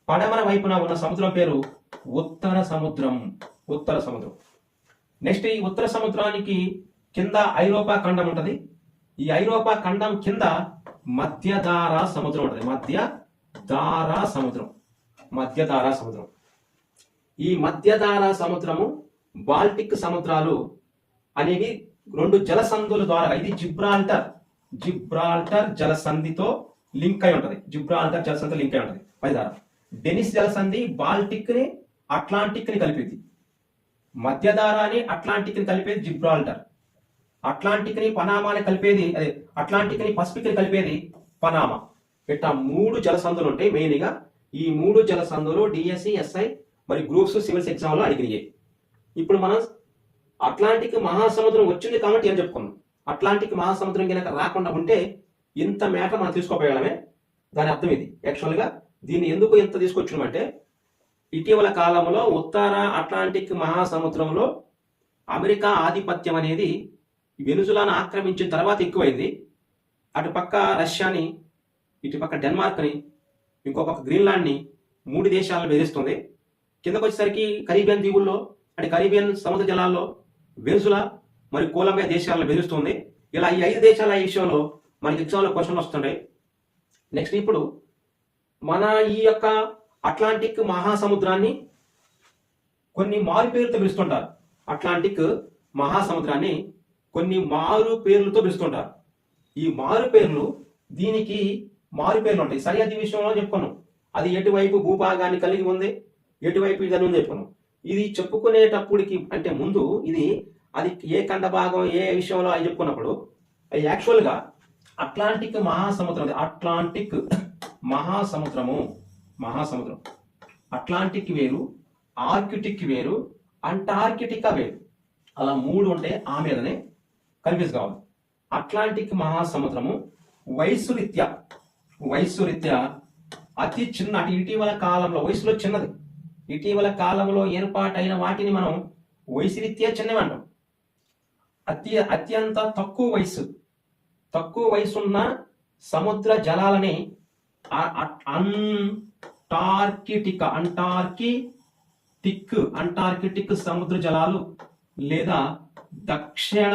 పడమర వైపున ఉన్న సముద్రం పేరు ఉత్తర సముద్రం. నెక్స్ట్ ఈ ఉత్తర సముద్రానికి కింద ఐరోపా ఖండం ఉంటది. ఈ ఐరోపా ఖండం కింద మధ్యధారా సముద్రం ఉంటది. మధ్యధారా సముద్రం. ఈ మధ్యధారా సముద్రము బాల్టిక్ సముద్రాలు అనేవి రెండు జలసంధుల ద్వారా, ఇది జిబ్రాల్టర్ జలసంధితో లింక్ అయి ఉంటది. పైదారా డెనిస్ జలసంధి బాల్టిక్ ని అట్లాంటిక్ ని కలిపేది. మధ్యధారాని అట్లాంటిక్ ని కలిపేది జిబ్రాల్టర్. అట్లాంటిక్ ని పనామాని కలిపేది, అదే అట్లాంటిక్ ని పసిఫిక్ ని కలిపేది పనామా. ఇట్లా 3 జలసంధులు ఉంటాయి. మెయిన్ గా ఈ 3 జలసంధులు డిఎస్సి, ఎస్ఐ మరి గ్రూప్స్, సివిల్స్ ఎగ్జామ్ లో అడిగినాయి. ఇప్పుడు మనం అట్లాంటిక్ మహాసముద్రం వచ్చింది కాబట్టి ఏం చెప్పుకున్నాం. అట్లాంటిక్ మహాసముద్రం కనుక రాకుండా ఉంటే ఇంత మ్యాటర్ మనం తీసుకోపోయడమే. దాని అర్థం ఇది. యాక్చువల్ గా దీన్ని ఎందుకు ఇంత తీసుకొచ్చినామంటే ఇటీవల కాలంలో ఉత్తర అట్లాంటిక్ మహాసముద్రంలో అమెరికా ఆధిపత్యం అనేది వెనుజులాను ఆక్రమించిన తర్వాత ఎక్కువైంది. అటుపక్క రష్యాని, ఇటుపక్క డెన్మార్క్ని, ఇంకో పక్క గ్రీన్లాండ్ని 3 దేశాలను బెదిరిస్తుంది. కిందకు వచ్చేసరికి కరీబియన్ దీవుల్లో అంటే కరీబియన్ సముద్ర జలాల్లో వెనుజులా మరియు కొలంబియా దేశాలను బెదిరిస్తుంది. ఇలా ఈ 5 దేశాల విషయంలో మనకి ఎగ్జామ్లో క్వశ్చన్లు వస్తుంటాయి. నెక్స్ట్ ఇప్పుడు మన ఈ యొక్క అట్లాంటిక్ మహాసముద్రాన్ని కొన్ని మారు పేర్లతో పిలుస్తుంటారు. అట్లాంటిక్ మహాసముద్రాన్ని కొన్ని మారు పేర్లతో పిలుస్తుంటారు. ఈ మారు పేర్లు, దీనికి మారు పేర్లు ఉంటాయి. సరిహద్దు విషయంలో చెప్పుకున్నాం, అది ఎటువైపు భూభాగాన్ని కలిగి ఉంది, ఎటువైపు ఇదని ఉంది చెప్పుకున్నాం. ఇది చెప్పుకునేటప్పటికి అంటే ముందు అది ఏ ఖండ భాగం ఏ విషయంలో అని చెప్పుకున్నప్పుడు యాక్చువల్గా అట్లాంటిక్ మహాసముద్రము మహాసముద్రం. అట్లాంటిక్ వేరు, ఆర్కిటిక్ వేరు, అంటార్కిటికా వేరు. అలా 3 ఉంటే ఆ మీదనే కన్ఫ్యూజ్ కావాలి. అట్లాంటిక్ మహాసముద్రము వయస్సు రీత్యా అతి చిన్న, ఇటీవల కాలంలో వయసులో చిన్నది, ఇటీవల కాలంలో ఏర్పాటైన వాటిని మనం వయసు రీత్యా చిన్నవి అంటాం. అత్యంత తక్కువ వయసున్న సముద్ర జలాలని అంటార్కిటిక్ సముద్ర జలాలు లేదా దక్షిణ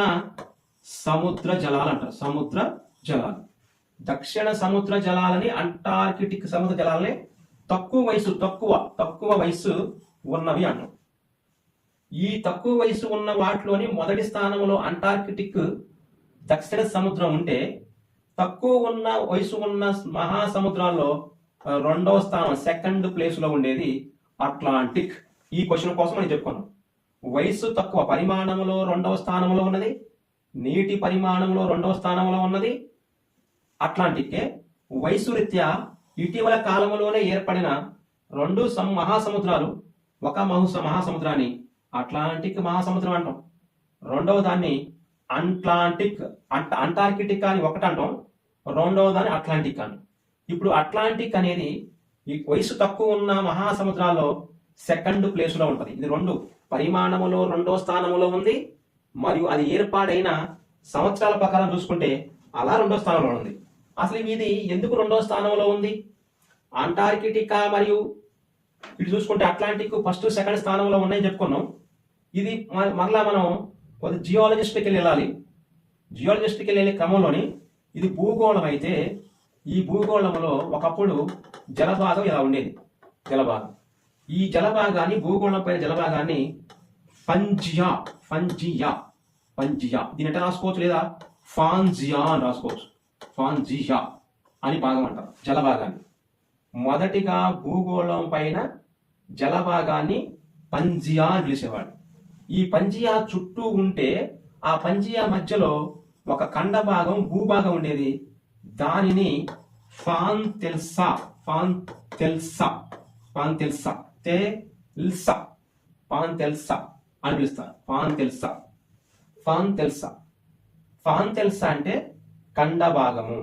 సముద్ర జలాలు అంటారు. దక్షిణ సముద్ర జలాలని, అంటార్కిటిక్ సముద్ర జలాలని తక్కువ వయసు ఉన్నవి అంటాం. ఈ తక్కువ వయసు ఉన్న వాటిలోని మొదటి స్థానంలో అంటార్కిటిక్ దక్షిణ సముద్రం ఉంటే, తక్కువ వయసు ఉన్న మహాసముద్రాల్లో రెండవ స్థానం, సెకండ్ ప్లేస్ లో ఉండేది అట్లాంటిక్. ఈ క్వశ్చన్ కోసం మనం చెప్పుకున్నాం. వయసు తక్కువ, పరిమాణంలో రెండవ స్థానంలో ఉన్నది, నీటి పరిమాణంలో రెండవ స్థానంలో ఉన్నది అట్లాంటిక్కే. వయసు రీత్యా ఇటీవల కాలంలోనే ఏర్పడిన 2 మహాసముద్రాలు, ఒక మహాసముద్రాన్ని అట్లాంటిక్ మహాసముద్రం అంటాం, రెండవ దాన్ని అంటార్కిటిక్ అని ఒకటి అంటాం, రెండవ దాన్ని అట్లాంటిక్ అంటాం. ఇప్పుడు అట్లాంటిక్ అనేది ఈ వయసు తక్కువ ఉన్న మహాసముద్రాల్లో సెకండ్ ప్లేస్ లో ఉంటది. ఇది 2 పరిమాణములో రెండవ స్థానంలో ఉంది, మరియు అది ఏర్పాటైన సంవత్సరాల ప్రకారం చూసుకుంటే అలా రెండో స్థానంలో ఉంది. అసలు ఇది ఎందుకు రెండో స్థానంలో ఉంది? అంటార్కిటికా మరియు ఇటు చూసుకుంటే అట్లాంటిక్ ఫస్ట్ సెకండ్ స్థానంలో ఉన్నాయని చెప్పుకున్నాం. ఇది మరలా మనం కొద్ది జియాలజిస్ట్కి వెళ్ళాలి. జియాలజిస్ట్కి వెళ్ళే క్రమంలోని ఇది భూగోళం అయితే, ఈ భూగోళంలో ఒకప్పుడు జలభాగం ఇలా ఉండేది. ఈ జలభాగాన్ని, భూగోళం పైన జలభాగాన్ని పంజియా దీని ఎట్లా రాసుకోవచ్చు, లేదా ఫాంజియా అని రాసుకోవచ్చు. ఫాంజియా అని భాగం అంటారు జలభాగాన్ని. మొదటిగా భూగోళం పైన జలభాగాన్ని పంజియా అని పిలిచేవాడు. ఈ పంజియా చుట్టూ ఉంటే ఆ పంజియా మధ్యలో ఒక ఖండ భాగం, భూభాగం ఉండేది. దానిని ఫాంతెల్సా అని పిలుస్తారు. ఫాంతెల్సా అంటే ఖండ భాగము,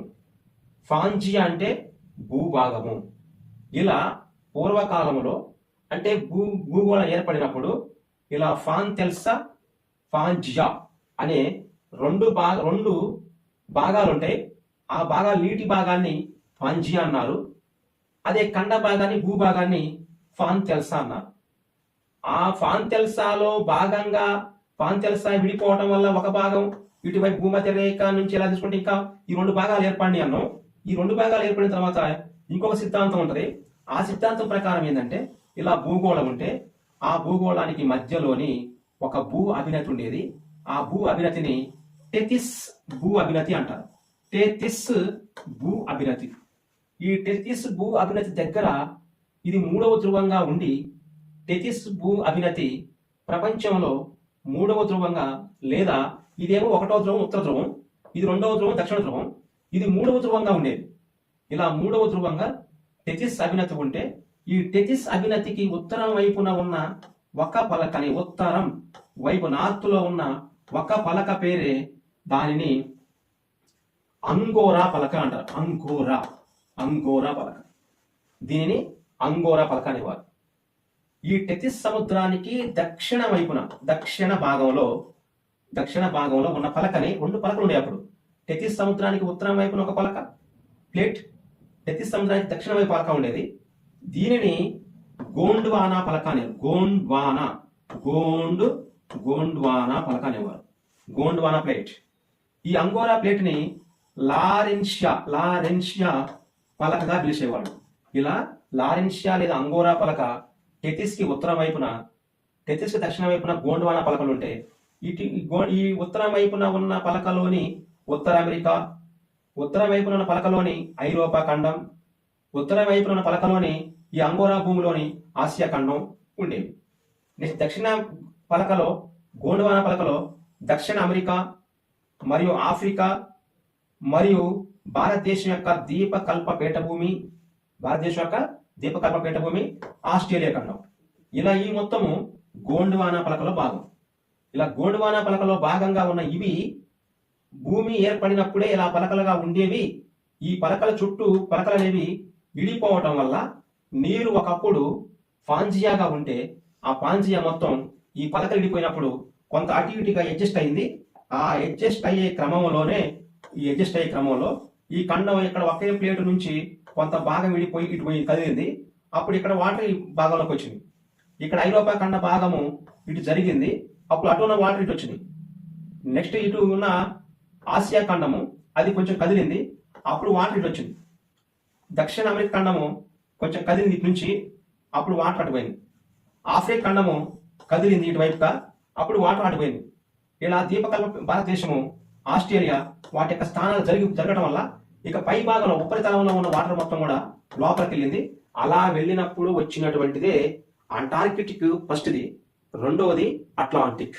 ఫాంజియా అంటే భూభాగము. ఇలా పూర్వకాలంలో అంటే భూగోళం ఏర్పడినప్పుడు ఇలా ఫాంతెల్సా, ఫాంజియా అనే రెండు భాగాలు ఉంటాయి. ఆ భాగాలు, నీటి భాగాన్ని ఫాంజియా అన్నారు, అదే ఖండ భాగాన్ని, భూభాగాన్ని ఫాంతెల్సా అన్నారు. ఆ ఫాంతెల్సాలో భాగంగా ఫాంతెల్సా విడిపోవటం వల్ల ఒక భాగం ఇటువైపు భూమధ్య రేఖ నుంచి ఎలా తీసుకుంటే ఇంకా ఈ 2 భాగాలు ఏర్పడినాయి అన్నాం. ఈ 2 భాగాలు ఏర్పడిన తర్వాత ఇంకొక సిద్ధాంతం ఉంటుంది. ఆ సిద్ధాంతం ప్రకారం ఏంటంటే, ఇలా భూగోళం ఉంటే ఆ భూగోళానికి మధ్యలోని ఒక భూ అభినతి ఉండేది. ఆ భూ అభినతిని టెథిస్ భూ అభినతి అంటారు. టెథిస్ భూ అభినతి. ఈ టెథిస్ భూ అభినతి దగ్గర ఇది 3వ ధ్రువంగా ఉండి, టెథిస్ భూ అభినతి ప్రపంచంలో 3వ ధ్రువంగా, లేదా ఇదేమో 1వ ధ్రువం ఉత్తర ధ్రువం, ఇది 2వ ధ్రువం దక్షిణ ధ్రువం, ఇది 3వ ధ్రువంగా ఉండేది. ఇలా 3వ ధ్రువంగా టెథిస్ అభినతి ఉంటే, ఈ టెథిస్ అభినతికి ఉత్తరం వైపున ఉన్న ఒక పలకని, ఉత్తరం వైపు నార్త్ లో ఉన్న ఒక పలక పేరే దానిని అంగోరా పలక అంటారు. అంగోరా పలక, దీనిని అంగోరా పలక అనేవారు. ఈ టెథిస్ సముద్రానికి దక్షిణ వైపున, దక్షిణ భాగంలో ఉన్న పలకని, 2 పలకలు ఉండే అప్పుడు. టెథిస్ సముద్రానికి ఉత్తరం వైపున ఒక పలక ప్లేట్, టెథిస్ సముద్రానికి దక్షిణ వైపు పలక ఉండేది. దీనిని గోండ్వానా పలక అనేవారు. గోండ్వానా పలక అనేవారు. గోండ్వానా ప్లేట్. ఈ అంగోరా ప్లేట్ ని లారెన్షియా పలకగా పిలిచేవాడు. ఇలా లారెన్షియా లేదా అంగోరా పలక టెథిస్ కి ఉత్తరం వైపున, టెథిస్ కి దక్షిణ వైపున గోండ్వానా పలకలు ఉంటే, ఈ ఉత్తరం వైపున ఉన్న పలకలోని ఉత్తర అమెరికా, ఉత్తర వైపున ఉన్న పలకలోని ఐరోపా ఖండం, ఉత్తర వైపున ఉన్న పలకలోని ఈ అంగోరా భూమిలోని ఆసియా ఖండం ఉండేవి. నెక్స్ట్ దక్షిణ పలకలో, గోండ్వానా పలకలో దక్షిణ అమెరికా మరియు ఆఫ్రికా మరియు భారతదేశం యొక్క ద్వీపకల్ప పీఠభూమి, భారతదేశం యొక్క ద్వీపకల్ప పీఠభూమి, ఆస్ట్రేలియా ఖండం. ఇలా ఈ మొత్తము గోండ్వానా పలకలో భాగం. ఇలా గోండ్వానా పలకలో భాగంగా ఉన్న ఇవి భూమి ఏర్పడినప్పుడే ఇలా పలకలుగా ఉండేవి. ఈ పలకల చుట్టూ పలకలు అనేవి విడిపోవటం వల్ల నీరు ఒకప్పుడు పాంజియాగా ఉంటే ఆ పాంజియా మొత్తం ఈ పలకలు విడిపోయినప్పుడు కొంత అటు ఇటుగా అడ్జస్ట్ అయింది. ఆ అడ్జస్ట్ అయ్యే క్రమంలో ఈ ఖండం ఇక్కడ ఒకే ప్లేటు నుంచి కొంత భాగం విడిపోయి ఇటు పోయి కదిలింది. అప్పుడు ఇక్కడ వాటర్ ఈ భాగంలోకి వచ్చింది. ఇక్కడ ఐరోపా ఖండ భాగము ఇటు జరిగింది. అప్పుడు అటు ఉన్న వాటర్ ఇటు వచ్చింది. నెక్స్ట్ ఇటు ఉన్న ఆసియా ఖండము అది కొంచెం కదిలింది. అప్పుడు వాటర్ ఇటు వచ్చింది. దక్షిణ అమెరికా ఖండము కొంచెం కదిలింది ఇటు నుంచి, అప్పుడు వాటర్ అటుపోయింది. ఆఫ్రికా ఖండము కదిలింది ఇటువైపుగా, అప్పుడు వాటర్ అటుపోయింది. ఇలా ద్వీపకల్ప భారతదేశము, ఆస్ట్రేలియా వాటి యొక్క స్థానాలు జరగడం వల్ల ఇక పై భాగంలో ఉపరితలంలో ఉన్న వాటర్ మొత్తం కూడా లోపలికి వెళ్ళింది. అలా వెళ్ళినప్పుడు వచ్చినటువంటిదే అంటార్కిటిక్ ఫస్ట్ది, రెండవది అట్లాంటిక్.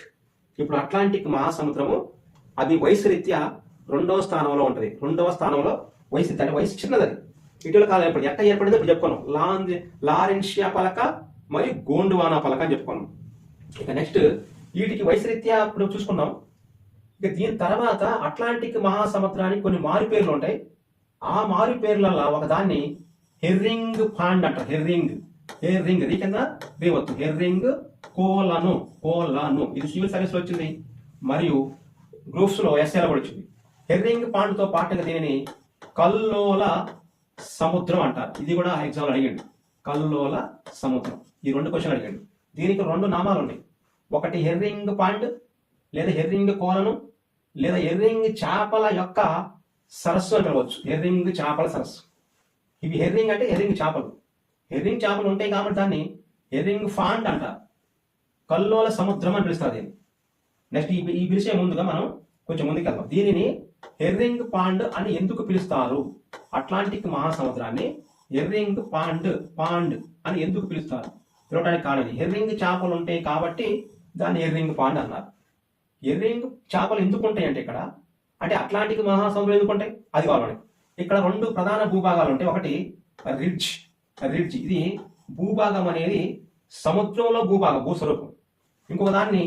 ఇప్పుడు అట్లాంటిక్ మహాసముద్రము అది వయసు రీత్యా రెండవ స్థానంలో ఉంటుంది. రెండవ స్థానంలో వయసు అంటే వయసు చిన్నది. అది ఇటీవల కాలం ఏర్పడింది. ఎట్లా ఏర్పడిందో ఇప్పుడు చెప్పుకున్నాం. లారెన్షియా పలక మరియు గోండ్వానా పలక అని చెప్పుకున్నాం. ఇక నెక్స్ట్ వీటికి వయసు రీత్యా ఇప్పుడు చూసుకున్నాం. ఇక దీని తర్వాత అట్లాంటిక్ మహాసముద్రానికి కొన్ని మారు పేర్లు ఉంటాయి. ఆ మారు పేర్లలో ఒకదాన్ని హెర్రింగ్ పాండ్ అంటారు. హెర్రింగ్ రీ కింద రేవచ్చు. హెర్రింగ్ కోలను ఇది సివిల్ సర్వీస్ లో వచ్చింది మరియు గ్రూప్స్ లో ఎస్ఏలో కూడా వచ్చింది. హెర్రింగ్ పాండ్ తో పాటుగా దీనిని కల్లోల సముద్రం అంటారు. ఇది కూడా ఎగ్జామ్ అడిగాడు. కల్లోల సముద్రం, ఈ రెండు క్వశ్చన్ అడిగాడు. దీనికి రెండు నామాలు ఉన్నాయి. ఒకటి హెర్రింగ్ పాండ్ లేదా హెర్రింగ్ కోలను లేదా హెర్రింగ్ చేపల యొక్క సరస్సు అని పిలవచ్చు. హెర్రింగ్ చేపల సరస్సు. ఇవి హెర్రింగ్ అంటే హెర్రింగ్ చేపలు. హెర్రింగ్ చేపలు ఉంటాయి కాబట్టి దాన్ని హెర్రింగ్ పాండ్ అంటారు. కల్లోల సముద్రం అని పిలుస్తారు దీన్ని. నెక్స్ట్ ఈ పిలిచే ముందుగా మనం కొంచెం ముందుకెళ్దాం. దీనిని హెర్రింగ్ పాండ్ అని ఎందుకు పిలుస్తారు? అట్లాంటిక్ మహాసముద్రాన్ని హెర్రింగ్ పాండ్ అని ఎందుకు పిలుస్తారు? పిలవడానికి కారణం హెర్రింగ్ చేపలు ఉంటాయి కాబట్టి దాన్ని హెర్రింగ్ పాండ్ అన్నారు. హెర్రింగ్ చేపలు ఎందుకు ఉంటాయి అంటే ఇక్కడ అంటే అట్లాంటిక్ మహాసముద్రం ఎందుకు ఉంటాయి అది కావాలి. ఇక్కడ రెండు ప్రధాన భూభాగాలు ఉంటాయి. ఒకటి రిడ్జ్. ఇది భూభాగం అనేది సముద్రంలో భూభాగం, భూస్వరూపం. ఇంకొక దాన్ని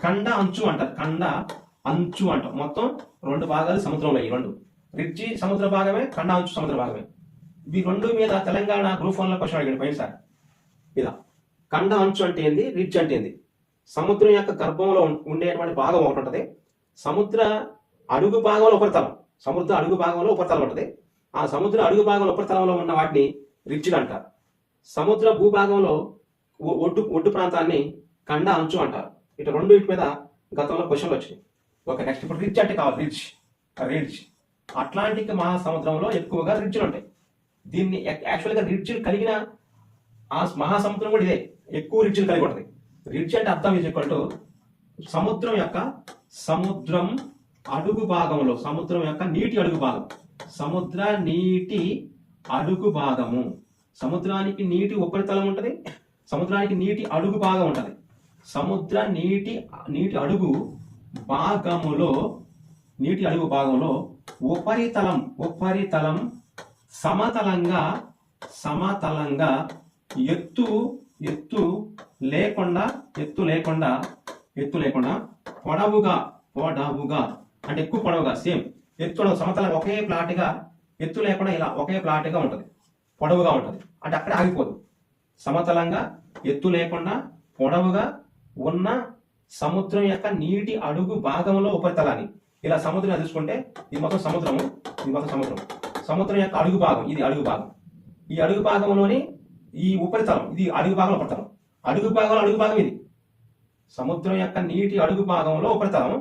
ఖండ అంచు అంటాం. మొత్తం రెండు భాగాలు సముద్రంలో. ఈ రెండు రిడ్జి సముద్ర భాగమే, ఖండ అంచు సముద్ర భాగమే. ఈ రెండు మీద తెలంగాణ గ్రూప్ 1లో క్వశ్చన్ అడిగాడు పోయినసారి. ఇలా ఖండ అంచు అంటే ఏంది, రిడ్జ్ అంటే ఏంది? సముద్రం యొక్క గర్భంలో ఉండేటువంటి భాగం ఒకటి ఉంటుంది. సముద్ర అడుగు భాగంలో ఉపరితలం. సముద్ర అడుగు భాగంలో ఉపరితలం ఉంటుంది. ఆ సముద్ర అడుగు భాగంలో ఉపరితలంలో ఉన్న వాటిని రిడ్జ్లు అంటారు. సముద్ర భూభాగంలో ఒడ్డు ప్రాంతాన్ని ఖండ అంచు అంటారు. ఇటు రెండు వీటి మీద గతంలో క్వశ్చన్లు వచ్చినాయి. ఓకే, నెక్స్ట్ ఇప్పుడు రిడ్జ్ అంటే కావాలి. రిడ్జ్ అట్లాంటిక్ మహాసముద్రంలో ఎక్కువగా రిడ్జ్లు ఉంటాయి. దీన్ని యాక్చువల్గా రిడ్జ్లు కలిగిన ఆ మహాసముద్రం కూడా ఇదే, ఎక్కువ రిడ్జ్లు కలిగి ఉంటుంది. రిడ్జ్ అంటే అర్థం ఈక్వల్ టు సముద్రం అడుగు భాగంలో, సముద్రం యొక్క నీటి అడుగు భాగం, సముద్ర నీటి అడుగు భాగము. సముద్రానికి నీటి ఉపరితలం ఉంటుంది, సముద్రానికి నీటి అడుగు భాగం ఉంటుంది. సముద్ర నీటి అడుగు భాగములో, నీటి అడుగు భాగంలో ఉపరితలం సమతలంగా ఎత్తు లేకుండా పొడవుగా అంటే ఎక్కువ పొడవుగా, సేమ్ ఎత్తు సమతలంగా ఒకే ప్లాట్గా, ఎత్తు లేకుండా ఇలా ఒకే ప్లాట్గా ఉంటుంది, పొడవుగా ఉంటుంది. అంటే అక్కడ ఆగిపోదు. సమతలంగా ఎత్తు లేకుండా పొడవుగా ఉన్న సముద్రం యొక్క నీటి అడుగు భాగంలో ఉపరితలాన్ని ఇలా సముద్రం చూసుకుంటే ఇది మొత్తం సముద్రము, సముద్రం యొక్క అడుగు భాగం, ఇది అడుగు భాగం. ఈ అడుగు భాగంలోని ఈ ఉపరితలం, ఇది అడుగు భాగంలో ఉపరితలం. అడుగు భాగం ఇది. సముద్రం యొక్క నీటి అడుగు భాగంలో ఉపరితలం,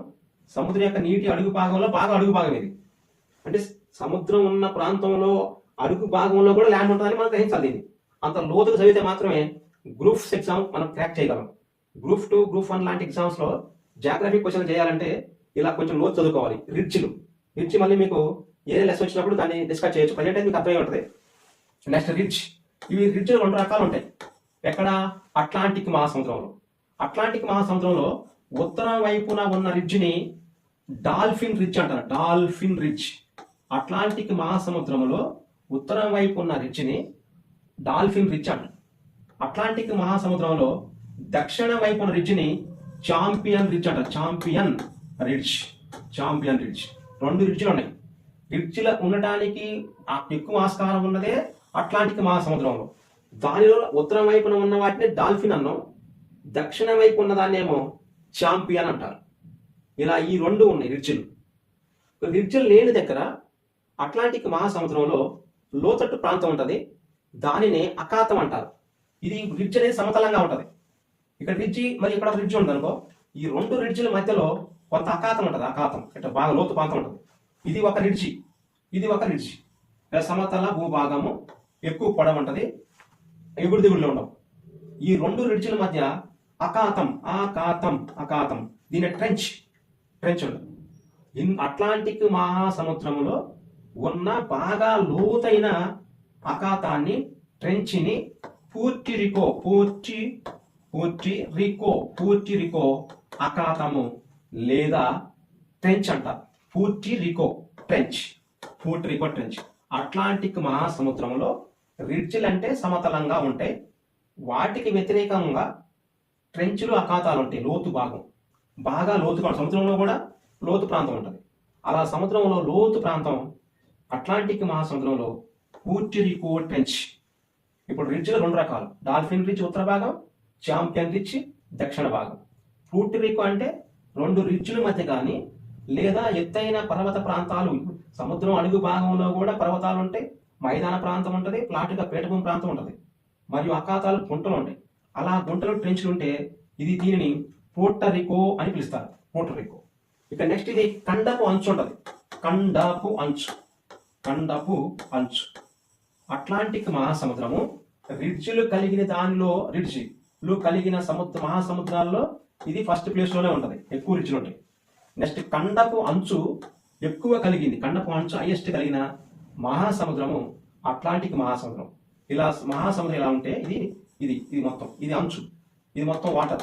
సముద్రం యొక్క నీటి అడుగు భాగంలో అడుగు భాగం ఇది. అంటే సముద్రం ఉన్న ప్రాంతంలో అడుగు భాగంలో కూడా ల్యాండ్ ఉంటుందని మనం గ్రహించాలి. ఇది అంత లోతుగా చదివితే మాత్రమే గ్రూప్స్ ఎగ్జామ్ మనం క్రాక్ చేయగలం. గ్రూప్ 2, గ్రూప్ 1 లాంటి ఎగ్జామ్స్ లో జాగ్రఫీ క్వశ్చన్ చేయాలంటే ఇలా కొంచెం లోతు చదువుకోవాలి. రిడ్జ్ మళ్ళీ మీకు ఏ లెస్ వచ్చినప్పుడు దాన్ని డిస్కస్ చేయొచ్చు. ప్రజెంట్ మీకు అర్థమై ఉంటుంది. నెక్స్ట్ ఇవి రిడ్జ్ రెండు రకాలు ఉంటాయి. ఎక్కడ? అట్లాంటిక్ మహాసముద్రంలో ఉత్తరం వైపున ఉన్న రిడ్జ్ని డాల్ఫిన్ రిడ్జ్ అంటారు. అట్లాంటిక్ మహాసముద్రంలో ఉత్తరం వైపు ఉన్న రిడ్జ్ని డాల్ఫిన్ రిడ్జ్ అంటారు. అట్లాంటిక్ మహాసముద్రంలో దక్షిణ వైపున రిడ్జ్ని చాంపియన్ రిడ్జ్ అంటారు. Champion ridge. రెండు రిడ్జ్లు ఉన్నాయి. రిడ్జ్లు ఉండటానికి ఎక్కువ ఆస్కారం ఉన్నదే అట్లాంటిక్ మహాసముద్రంలో. దానిలో ఉత్తరం వైపున ఉన్న వాటిని డాల్ఫిన్ అన్నాం, దక్షిణ వైపు ఉన్నదాన్నేమో చాంపియన్ అంటారు. ఇలా ఈ రెండు ఉన్నాయి రిడ్జ్లు. రిడ్జ్లు లేని దగ్గర అట్లాంటిక్ మహాసముద్రంలో లోతట్టు ప్రాంతం ఉంటుంది, దానిని అఖాతం అంటారు. ఇది రిడ్జ్ అనేది సమతలంగా ఉంటుంది. ఇక్కడ రిడ్జి మరి ఇక్కడ రిడ్జ్ ఉంది అనుకో, ఈ రెండు రిడ్జ్ల మధ్యలో కొంత అఖాతం ఉంటుంది. అఖాతం అంటే బాగా లోతు ప్రాంతం ఉంటుంది. ఇది ఒక రిడ్జి, ఇది ఒక రిడ్జి. సమతల భూభాగము, ఎక్కువ పొడవు ఉంటుంది, ఎగుడు దిగుడులో ఉండవు. ఈ రెండు రిడ్జ్ల మధ్య అఖాతం అఖాతం దీని ట్రెంచ్ ఉంటుంది. అట్లాంటిక్ మహాసముద్రంలో ఉన్న బాగా లోతైన అఖాతాన్ని, ట్రెంచ్ని పూర్టిరికో అఖాతము లేదా ట్రెంచ్ అంటారు. పూర్టిరికో ట్రెంచ్. అట్లాంటిక్ మహాసముద్రంలో రిడ్జ్లు అంటే సమతలంగా ఉంటాయి, వాటికి వ్యతిరేకంగా ట్రెంచ్లు అఖాతాలు ఉంటాయి. లోతు భాగం బాగా లోతుగా, సముద్రంలో కూడా లోతు ప్రాంతం ఉంటుంది. అలా సముద్రంలో లోతు ప్రాంతం అట్లాంటిక్ మహాసముద్రంలో పూర్టిరికో ట్రెంచ్. ఇప్పుడు రిడ్జ్లు రెండు రకాలు, డాల్ఫిన్ రిడ్జ్ ఉత్తర భాగం, చాంపియన్ రిడ్జ్ దక్షిణ భాగం. పూర్టిరికో అంటే రెండు రిడ్జ్ల మధ్య కానీ లేదా ఎత్తైన పర్వత ప్రాంతాలు, సముద్రం అడుగు భాగంలో కూడా పర్వతాలు ఉంటాయి, మైదాన ప్రాంతం ఉంటుంది, ఫ్లాట్గా పీఠభూమి ప్రాంతం ఉంటుంది, మరియు అఖాతాలు గుంటలు ఉంటాయి. అలా గుంటలు ట్రెంచ్లు ఉంటే దీనిని పోర్టరికో అని పిలుస్తారు. పోర్టరికో. ఇక నెక్స్ట్ ఇది కండపు అంచు ఉంటుంది. కండపు అంచు. అట్లాంటిక్ మహాసముద్రము రిడ్జ్లు కలిగిన దానిలో, రిడ్జ్లు కలిగిన మహాసముద్రాల్లో ఇది ఫస్ట్ ప్లేస్ లోనే ఉంటుంది. ఎక్కువ రిడ్జ్లు ఉంటాయి. నెక్స్ట్ కండపు అంచు ఎక్కువ కలిగింది, కండపు అంచు హైయెస్ట్ కలిగిన మహాసముద్రము అట్లాంటిక్ మహాసముద్రం. ఇలా మహాసముద్రం ఎలా ఉంటే ఇది మొత్తం, ఇది అంచు, ఇది మొత్తం వాటర్,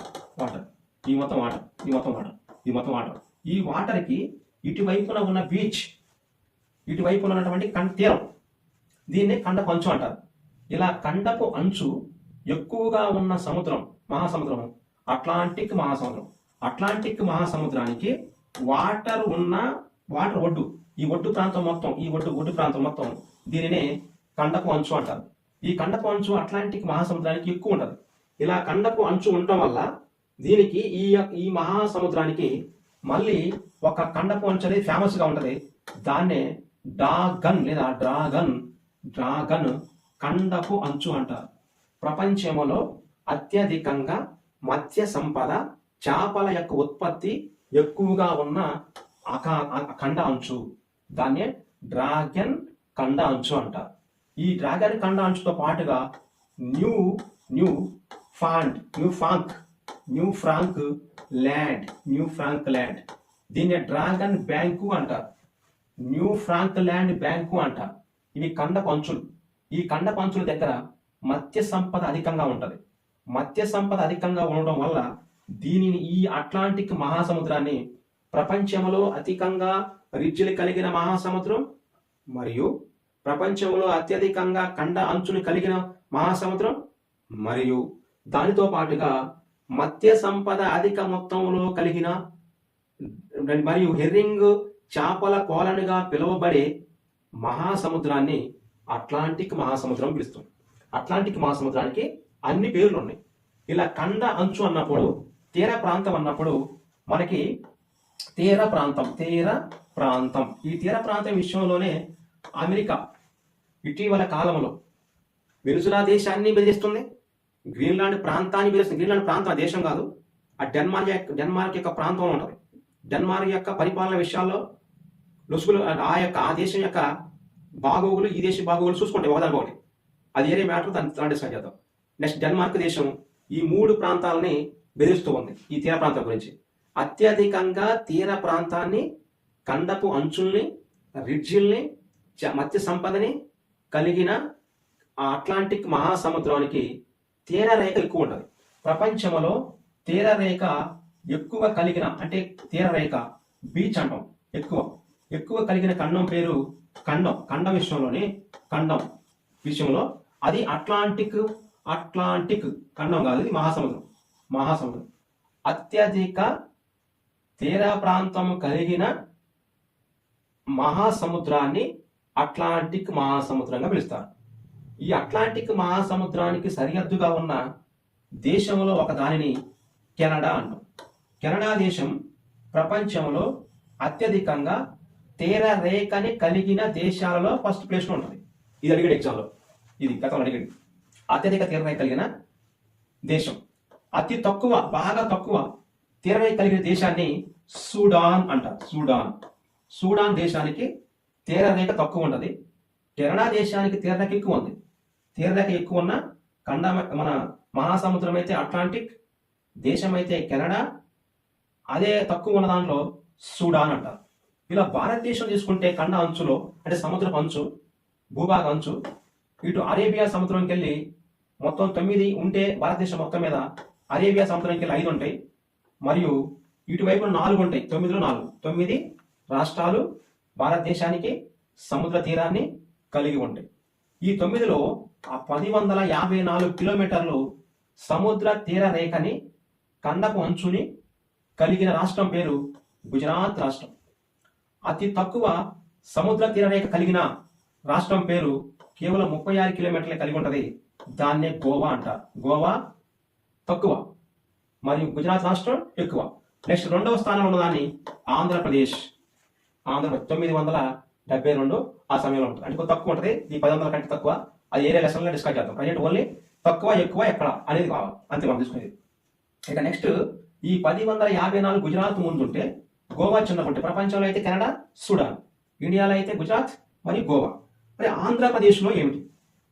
ఈ మొత్తం వాటర్. ఈ వాటర్కి ఇటువైపున ఉన్న బీచ్, ఇటువైపున ఉన్నటువంటి తీరం, దీన్నే కండపు అంచు అంటారు. ఇలా కండపు అంచు ఎక్కువగా ఉన్న మహాసముద్రం అట్లాంటిక్ మహాసముద్రం. అట్లాంటిక్ మహాసముద్రానికి వాటర్ ఒడ్డు, ఈ ఒడ్డు ప్రాంతం మొత్తం, ఒడ్డు ప్రాంతం మొత్తం దీనినే కండపు అంచు అంటారు. ఈ కండపు అంచు అట్లాంటిక్ మహాసముద్రానికి ఎక్కువ ఉంటుంది. ఇలా కండపు అంచు ఉండటం వల్ల దీనికి ఈ మహాసముద్రానికి మళ్ళీ ఒక కండపు అంచు అనేది ఫేమస్ గా ఉంటది. దాన్నే డ్రాగన్ కండపు అంచు అంటారు. ప్రపంచంలో అత్యధికంగా మత్స్య సంపద, చేపల యొక్క ఉత్పత్తి ఎక్కువగా ఉన్న కండ అంచు, దాన్నే డ్రాగన్ కండ అంచు అంటారు. ఈ డ్రాగన్ కండ అంచుతో పాటుగా న్యూ ఫ్రాంక్ ల్యాండ్, దీన్ని డ్రాగన్ బ్యాంకు అంటారు. న్యూ ఫ్రాంక్ ల్యాండ్ బ్యాంకు అంటారు. ఇవి కండపు అంచులు. ఈ కండపు అంచుల దగ్గర మత్స్య సంపద అధికంగా ఉంటుంది. మత్స్య సంపద అధికంగా ఉండడం వల్ల ఈ అట్లాంటిక్ మహాసముద్రాన్ని ప్రపంచంలో అధికంగా రిడ్జ్లు కలిగిన మహాసముద్రం మరియు ప్రపంచంలో అత్యధికంగా కండ అంచులు కలిగిన మహాసముద్రం మరియు దానితో పాటుగా మత్స్య సంపద అధిక మొత్తంలో కలిగిన మరియు హెర్రింగ్ చేపల కోలనుగా పిలువబడే మహాసముద్రాన్ని అట్లాంటిక్ మహాసముద్రం పిలుస్తుంది. అట్లాంటిక్ మహాసముద్రానికి అన్ని పేర్లు ఉన్నాయి. ఇలా కండ అంచు అన్నప్పుడు, తీర ప్రాంతం అన్నప్పుడు మనకి తీర ప్రాంతం. ఈ తీర ప్రాంతం విషయంలోనే అమెరికా ఇటీవల కాలంలో వెనుజులా దేశాన్ని బెదిరిస్తుంది, గ్రీన్లాండ్ ప్రాంతాన్ని బెదిరిస్తుంది. గ్రీన్లాండ్ ప్రాంతం దేశం కాదు, ఆ డెన్మార్క్ యొక్క ప్రాంతంలో ఉంటుంది. డెన్మార్క్ యొక్క పరిపాలన విషయాల్లో లొసుగులు ఆ దేశం యొక్క బాగోగులు ఈ దేశం బాగోగులు చూసుకుంటే ఒకదానికొకటి, అది ఏరే మ్యాటర్, దాన్ని డిస్కస్ చేద్దాం. నెక్స్ట్ డెన్మార్క్ దేశం ఈ 3 ప్రాంతాలని బెదిరిస్తూ ఉంది. ఈ తీర ప్రాంతం గురించి అత్యధికంగా తీర ప్రాంతాన్ని, కండపు అంచుల్ని, రిడ్జిల్ని, మత్స్య సంపదని కలిగిన అట్లాంటిక్ మహాసముద్రానికి తీర రేఖ ఎక్కువ ఉంటుంది. ప్రపంచంలో తీర రేఖ ఎక్కువ కలిగిన, అంటే తీర రేఖ బీచ్ అంటాం, ఎక్కువ కలిగిన ఖండం పేరు ఖండం విషయంలో అది అట్లాంటిక్ ఖండం కాదు, ఇది మహాసముద్రం. అత్యధిక తీర ప్రాంతం కలిగిన మహాసముద్రాన్ని అట్లాంటిక్ మహాసముద్రంగా పిలుస్తారు. ఈ అట్లాంటిక్ మహాసముద్రానికి సరిహద్దుగా ఉన్న దేశంలో ఒక దానిని కెనడా అంటాం. కెనడా దేశం ప్రపంచంలో అత్యధికంగా తీర రేఖని కలిగిన దేశాలలో ఫస్ట్ ప్లేస్లో ఉంటుంది. ఇది అడిగాడు ఎగ్జామ్లో, ఇది గతంలో అడిగాడు. అత్యధిక తీరరేఖ కలిగిన దేశం. అతి తక్కువ, బాగా తక్కువ తీరరేఖ కలిగిన దేశాన్ని సూడాన్ అంటారు. సూడాన్ దేశానికి తీరరేఖ తక్కువ ఉంటుంది. కెనడా దేశానికి తీరరేఖ ఎక్కువ ఉంది. తీరరేఖ ఎక్కువ ఉన్న మన మహాసముద్రం అయితే అట్లాంటిక్, దేశం అయితే కెనడా, అదే తక్కువ ఉన్న దాంట్లో సూడాన్ అంటారు. ఇలా భారతదేశం తీసుకుంటే ఖండ అంచులో అంటే సముద్రపు అంచు, భూభాగ అంచు, ఇటు అరేబియా సముద్రంకి వెళ్ళి మొత్తం 9 ఉంటే భారతదేశం మొత్తం మీద అరేబియా సముద్రంకి వెళ్ళి 5 ఉంటాయి. మరియు ఇటువైపు 4 ఉంటాయి. 9లో 4, 9 రాష్ట్రాలు భారతదేశానికి సముద్ర తీరాన్ని కలిగి ఉంటాయి. ఈ 9లో 1054 కిలోమీటర్లు సముద్ర తీర రేఖని, ఖండపు అంచుని కలిగిన రాష్ట్రం పేరు గుజరాత్ రాష్ట్రం. అతి తక్కువ సముద్ర తీర రేఖ కలిగిన రాష్ట్రం పేరు కేవలం 36 కిలోమీటర్లే కలిగి ఉంటుంది. దాన్నే గోవా అంటారు. గోవా తక్కువ మరియు గుజరాత్ రాష్ట్రం ఎక్కువ. నెక్స్ట్ రెండవ స్థానంలో ఉన్నదాన్ని ఆంధ్రప్రదేశ్ 972 ఆ సమయంలో ఉంటుంది. అంటే తక్కువ ఉంటుంది. ఈ 1000 కంటే తక్కువ. అది ఏరియా లెసన్లో డిస్కస్ చేద్దాం. ప్రజెంట్ ఓన్లీ తక్కువ ఎక్కువ ఎక్కడ అనేది కావాలి అంతే మనం తీసుకునేది. ఇక నెక్స్ట్ ఈ 1054 గుజరాత్ ముందుంటే గోవా చిన్నకుంటే, ప్రపంచంలో అయితే కెనడా, సూడాన్, ఇండియాలో అయితే గుజరాత్ మరియు గోవా. మరి ఆంధ్రప్రదేశ్లో ఏమిటి?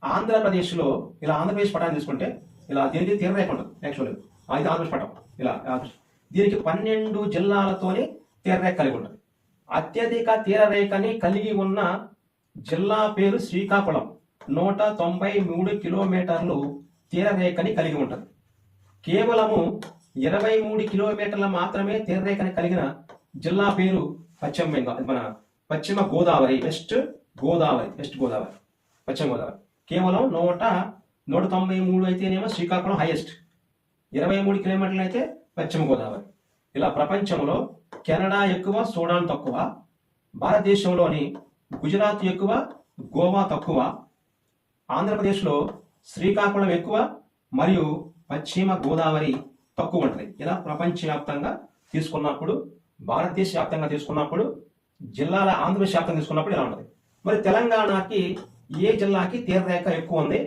ఆంధ్రప్రదేశ్లో ఇలా ఆంధ్రప్రదేశ్ పటాన్ని తీసుకుంటే ఇలా దీనికి తీరరేఖ ఉంటుంది. యాక్చువల్గా ఇది ఆంధ్రప్రదేశ్ పటం. ఇలా దీనికి 12 జిల్లాలతోనే తీరరేఖ కలిగి ఉంటుంది. అత్యధిక తీరరేఖని కలిగి ఉన్న జిల్లా పేరు శ్రీకాకుళం. 193 కిలోమీటర్లు తీరరేఖని కలిగి ఉంటుంది. కేవలము 23 కిలోమీటర్ల మాత్రమే తీరరేఖని కలిగిన జిల్లా పేరు పశ్చిమ బెంగాల్, మన పశ్చిమ గోదావరి, వెస్ట్ గోదావరి. పశ్చిమ గోదావరి కేవలం 193 అయితేనేమో శ్రీకాకుళం హైయెస్ట్, 23 కిలోమీటర్లు అయితే పశ్చిమ గోదావరి. ఇలా ప్రపంచంలో కెనడా ఎక్కువ, సూడాన్ తక్కువ. భారతదేశంలోని గుజరాత్ ఎక్కువ, గోవా తక్కువ. ఆంధ్రప్రదేశ్లో శ్రీకాకుళం ఎక్కువ మరియు పశ్చిమ గోదావరి తక్కువ ఉంటుంది. ఇలా ప్రపంచవ్యాప్తంగా తీసుకున్నప్పుడు, భారతదేశ వ్యాప్తంగా తీసుకున్నప్పుడు, జిల్లాల ఆంధ్రప్రదేశ్ వ్యాప్తంగా తీసుకున్నప్పుడు ఇలా ఉంటుంది. మరి తెలంగాణకి ఏ జిల్లాకి తీరరేఖ ఎక్కువ ఉంది,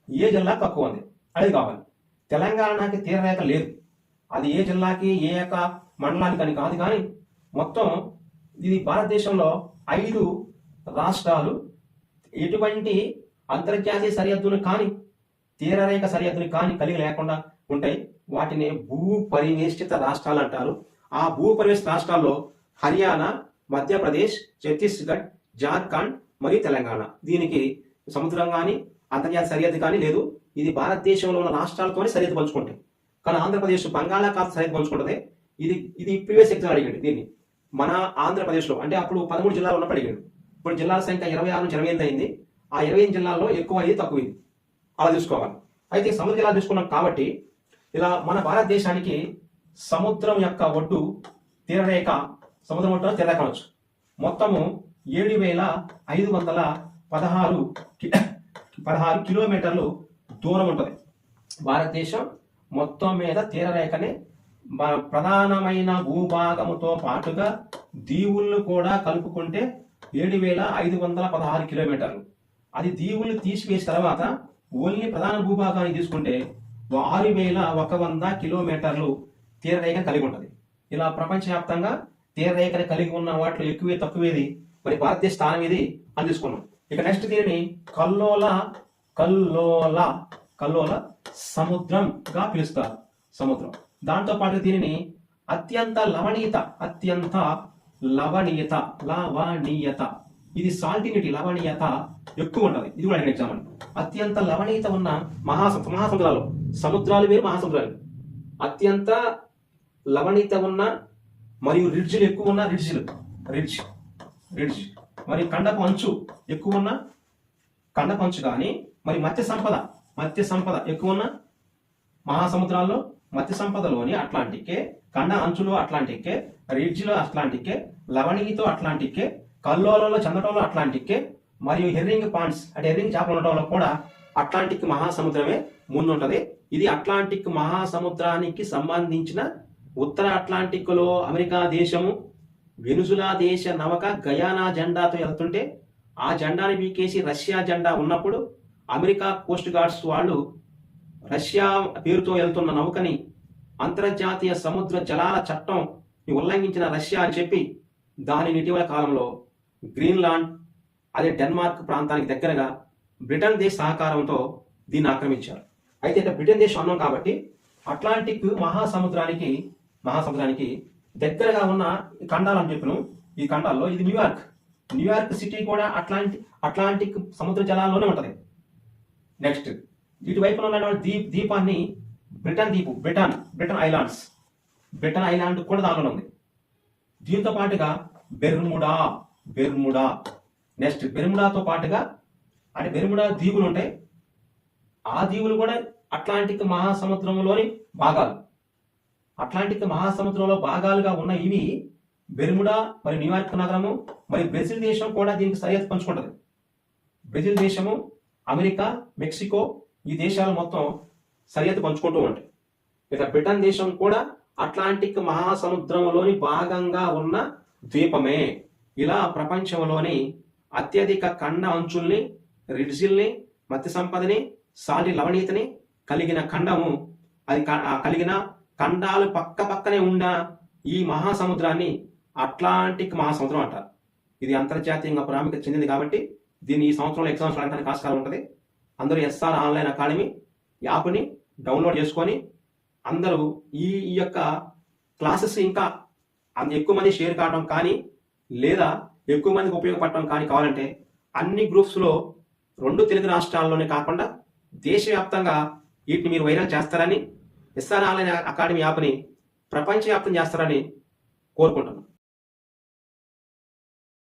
ఏ జిల్లా తక్కువ ఉంది అది కావాలి. తెలంగాణకి తీరరేఖ లేదు. అది ఏ జిల్లాకి, ఏ యొక్క మండలానికి అని కాదు, కానీ మొత్తం ఇది భారతదేశంలో 5 రాష్ట్రాలు ఎటువంటి అంతర్జాతీయ సరిహద్దును కానీ తీరరేఖ సరిహద్దుని కానీ కలిగి లేకుండా ఉంటాయి. వాటిని భూ పరివేష్టిత రాష్ట్రాలు అంటారు. ఆ భూ పరివేష్టిత రాష్ట్రాల్లో హర్యానా, మధ్యప్రదేశ్, ఛత్తీస్గఢ్, జార్ఖండ్ మరియు తెలంగాణ. దీనికి సముద్రం కానీ అంతర్జాతీయ సరిహద్దు కానీ లేదు. ఇది భారతదేశంలో ఉన్న రాష్ట్రాలతోనే సరిహద్దు పంచుకుంటాయి. కానీ ఆంధ్రప్రదేశ్ బంగాళాఖాతం సరిహద్దు పంచుకుంటుంది. ఇది ప్రీవియస్ ఎగ్జామ్ అడిగాడు దీన్ని. మన ఆంధ్రప్రదేశ్లో అంటే అప్పుడు 13 జిల్లాలు ఉన్నప్పుడు అడిగాడు. ఇప్పుడు జిల్లాల సంఖ్య 26 నుంచి 28 అయింది. ఆ 28 జిల్లాల్లో ఎక్కువ ఇది తక్కువ ఇది అలా చూసుకోవాలి. అయితే సముద్ర జిల్లాలు చూసుకున్నాం కాబట్టి ఇలా మన భారతదేశానికి సముద్రం యొక్క ఒడ్డు తీరరేఖ, సముద్రం ఒడ్డున తీరరేఖ అనొచ్చు. మొత్తము 7,516 కిలోమీటర్లు దూరం ఉంటుంది. భారతదేశం మొత్తం మీద తీరరేఖని ప్రధానమైన భూభాగముతో పాటుగా దీవులను కూడా కలుపుకుంటే 7,516 కిలోమీటర్లు. అది దీవులు తీసివేసిన తర్వాత ఓన్లీ ప్రధాన భూభాగాన్ని తీసుకుంటే 6,100 కిలోమీటర్లు తీరరేఖ కలిగి ఉంటుంది. ఇలా ప్రపంచవ్యాప్తంగా తీరరేఖని కలిగి ఉన్న వాటిలో ఎక్కువే తక్కువేది, మరి భారతదేశ స్థానం ఇది అని తీసుకున్నాం. ఇక నెక్స్ట్ దీనిని కల్లోల సముద్రంగా పిలుస్తారు. సముద్రం దాంతో పాటు దీనిని అత్యంత లవణీయత, ఇది సాల్టినిటీ, లవణీయత ఎక్కువ ఉంటుంది. ఇది కూడా ఎగ్జామ్ అండి. అత్యంత లవణీయత ఉన్న మహాసముద్రాలు, సముద్రాలు వేరు మహాసముద్రాలు. అత్యంత లవణీయత ఉన్న మరియు రిడ్జ్లు ఎక్కువ ఉన్న రిడ్జ్ మరియు కండపు అంచు ఎక్కువ ఉన్న కండపు అంచు కానీ మరి మత్స్య సంపద ఎక్కువ ఉన్న మహాసముద్రాల్లో మత్స్య సంపదలోని అట్లాంటిక్కే, ఖండ అంచులో అట్లాంటిక్కే, రిడ్జ్లో అట్లాంటిక్కే, లవణితో అట్లాంటిక్కే, కల్లోలలో చందటంలో అట్లాంటిక్కే, మరియు హెర్రింగ్ పాండ్స్ అంటే హెర్రింగ్ చేపలు ఉండటంలో కూడా అట్లాంటిక్ మహాసముద్రమే ముందుంటది. ఇది అట్లాంటిక్ మహాసముద్రానికి సంబంధించిన ఉత్తర అట్లాంటిక్లో అమెరికా దేశము వెనుజులా దేశ నౌక గయానా జెండాతో వెళ్తుంటే ఆ జెండాని పీకేసి రష్యా జెండా ఉన్నప్పుడు అమెరికా కోస్ట్ గార్డ్స్ వాళ్ళు రష్యా పేరుతో వెళ్తున్న నౌకని అంతర్జాతీయ సముద్ర జలాల చట్టం ఉల్లంఘించిన రష్యా అని చెప్పి దానిని ఇటీవల కాలంలో గ్రీన్లాండ్ అదే డెన్మార్క్ ప్రాంతానికి దగ్గరగా బ్రిటన్ దేశ సహకారంతో దీన్ని ఆక్రమించారు. అయితే బ్రిటన్ దేశం అన్నాం కాబట్టి అట్లాంటిక్ మహాసముద్రానికి దగ్గరగా ఉన్న ఖండాలని చెప్పిన ఈ ఖండాల్లో ఇది న్యూయార్క్ సిటీ కూడా అట్లాంటిక్ సముద్ర జలాల్లోనే ఉంటది. నెక్స్ట్ ఇటువైపున ఉన్నటువంటి దీపాన్ని బ్రిటన్ ఐలాండ్ కూడా దానిలో ఉంది. దీంతో పాటుగా బెర్ముడా నెక్స్ట్ బెర్ముడాతో పాటుగా అంటే బెర్ముడా దీవులు ఉంటాయి. ఆ దీవులు కూడా అట్లాంటిక్ మహాసముద్రంలోని భాగాలు. అట్లాంటిక్ మహాసముద్రంలో భాగాలుగా ఉన్న ఇవి బెర్ముడా మరి న్యూయార్క్ నగరము మరి బ్రెజిల్ దేశం కూడా దీనికి సరిహద్దు పంచుకుంటది. బ్రెజిల్ దేశము, అమెరికా, మెక్సికో ఈ దేశాలు మొత్తం సరిహద్దు పంచుకుంటూ ఉంటాయి. ఇక బ్రిటన్ దేశం కూడా అట్లాంటిక్ మహాసముద్రంలోని భాగంగా ఉన్న ద్వీపమే. ఇలా ప్రపంచంలోని అత్యధిక ఖండ అంచుల్ని, రిడ్జిల్ని, మత్స్య సంపదని, సాలి లవణీయతని కలిగిన ఖండము, అది కలిగిన ఖండాలు పక్కనే ఉన్న ఈ మహాసముద్రాన్ని అట్లాంటిక్ మహాసముద్రం అంటారు. ఇది అంతర్జాతీయంగా ప్రాముఖ్యత చెందింది కాబట్టి దీన్ని ఈ సంవత్సరంలో ఎగ్జామ్స్ రాయడానికి ఆస్కారం ఉంటుంది. అందరూ ఎస్ఆర్ ఆన్లైన్ అకాడమీ యాప్ని డౌన్లోడ్ చేసుకొని అందరూ ఈ యొక్క క్లాసెస్ ఇంకా ఎక్కువ మంది షేర్ కావడం కానీ లేదా ఎక్కువ మందికి ఉపయోగపడటం కానీ కావాలంటే అన్ని గ్రూప్స్లో 2 తెలుగు రాష్ట్రాల్లోనే కాకుండా దేశవ్యాప్తంగా వీటిని మీరు వైరల్ చేస్తారని, ఎస్ఆర్ ఆన్లైన్ అకాడమీ యాప్ని ప్రపంచవ్యాప్తం చేస్తారని కోరుకుంటున్నాను.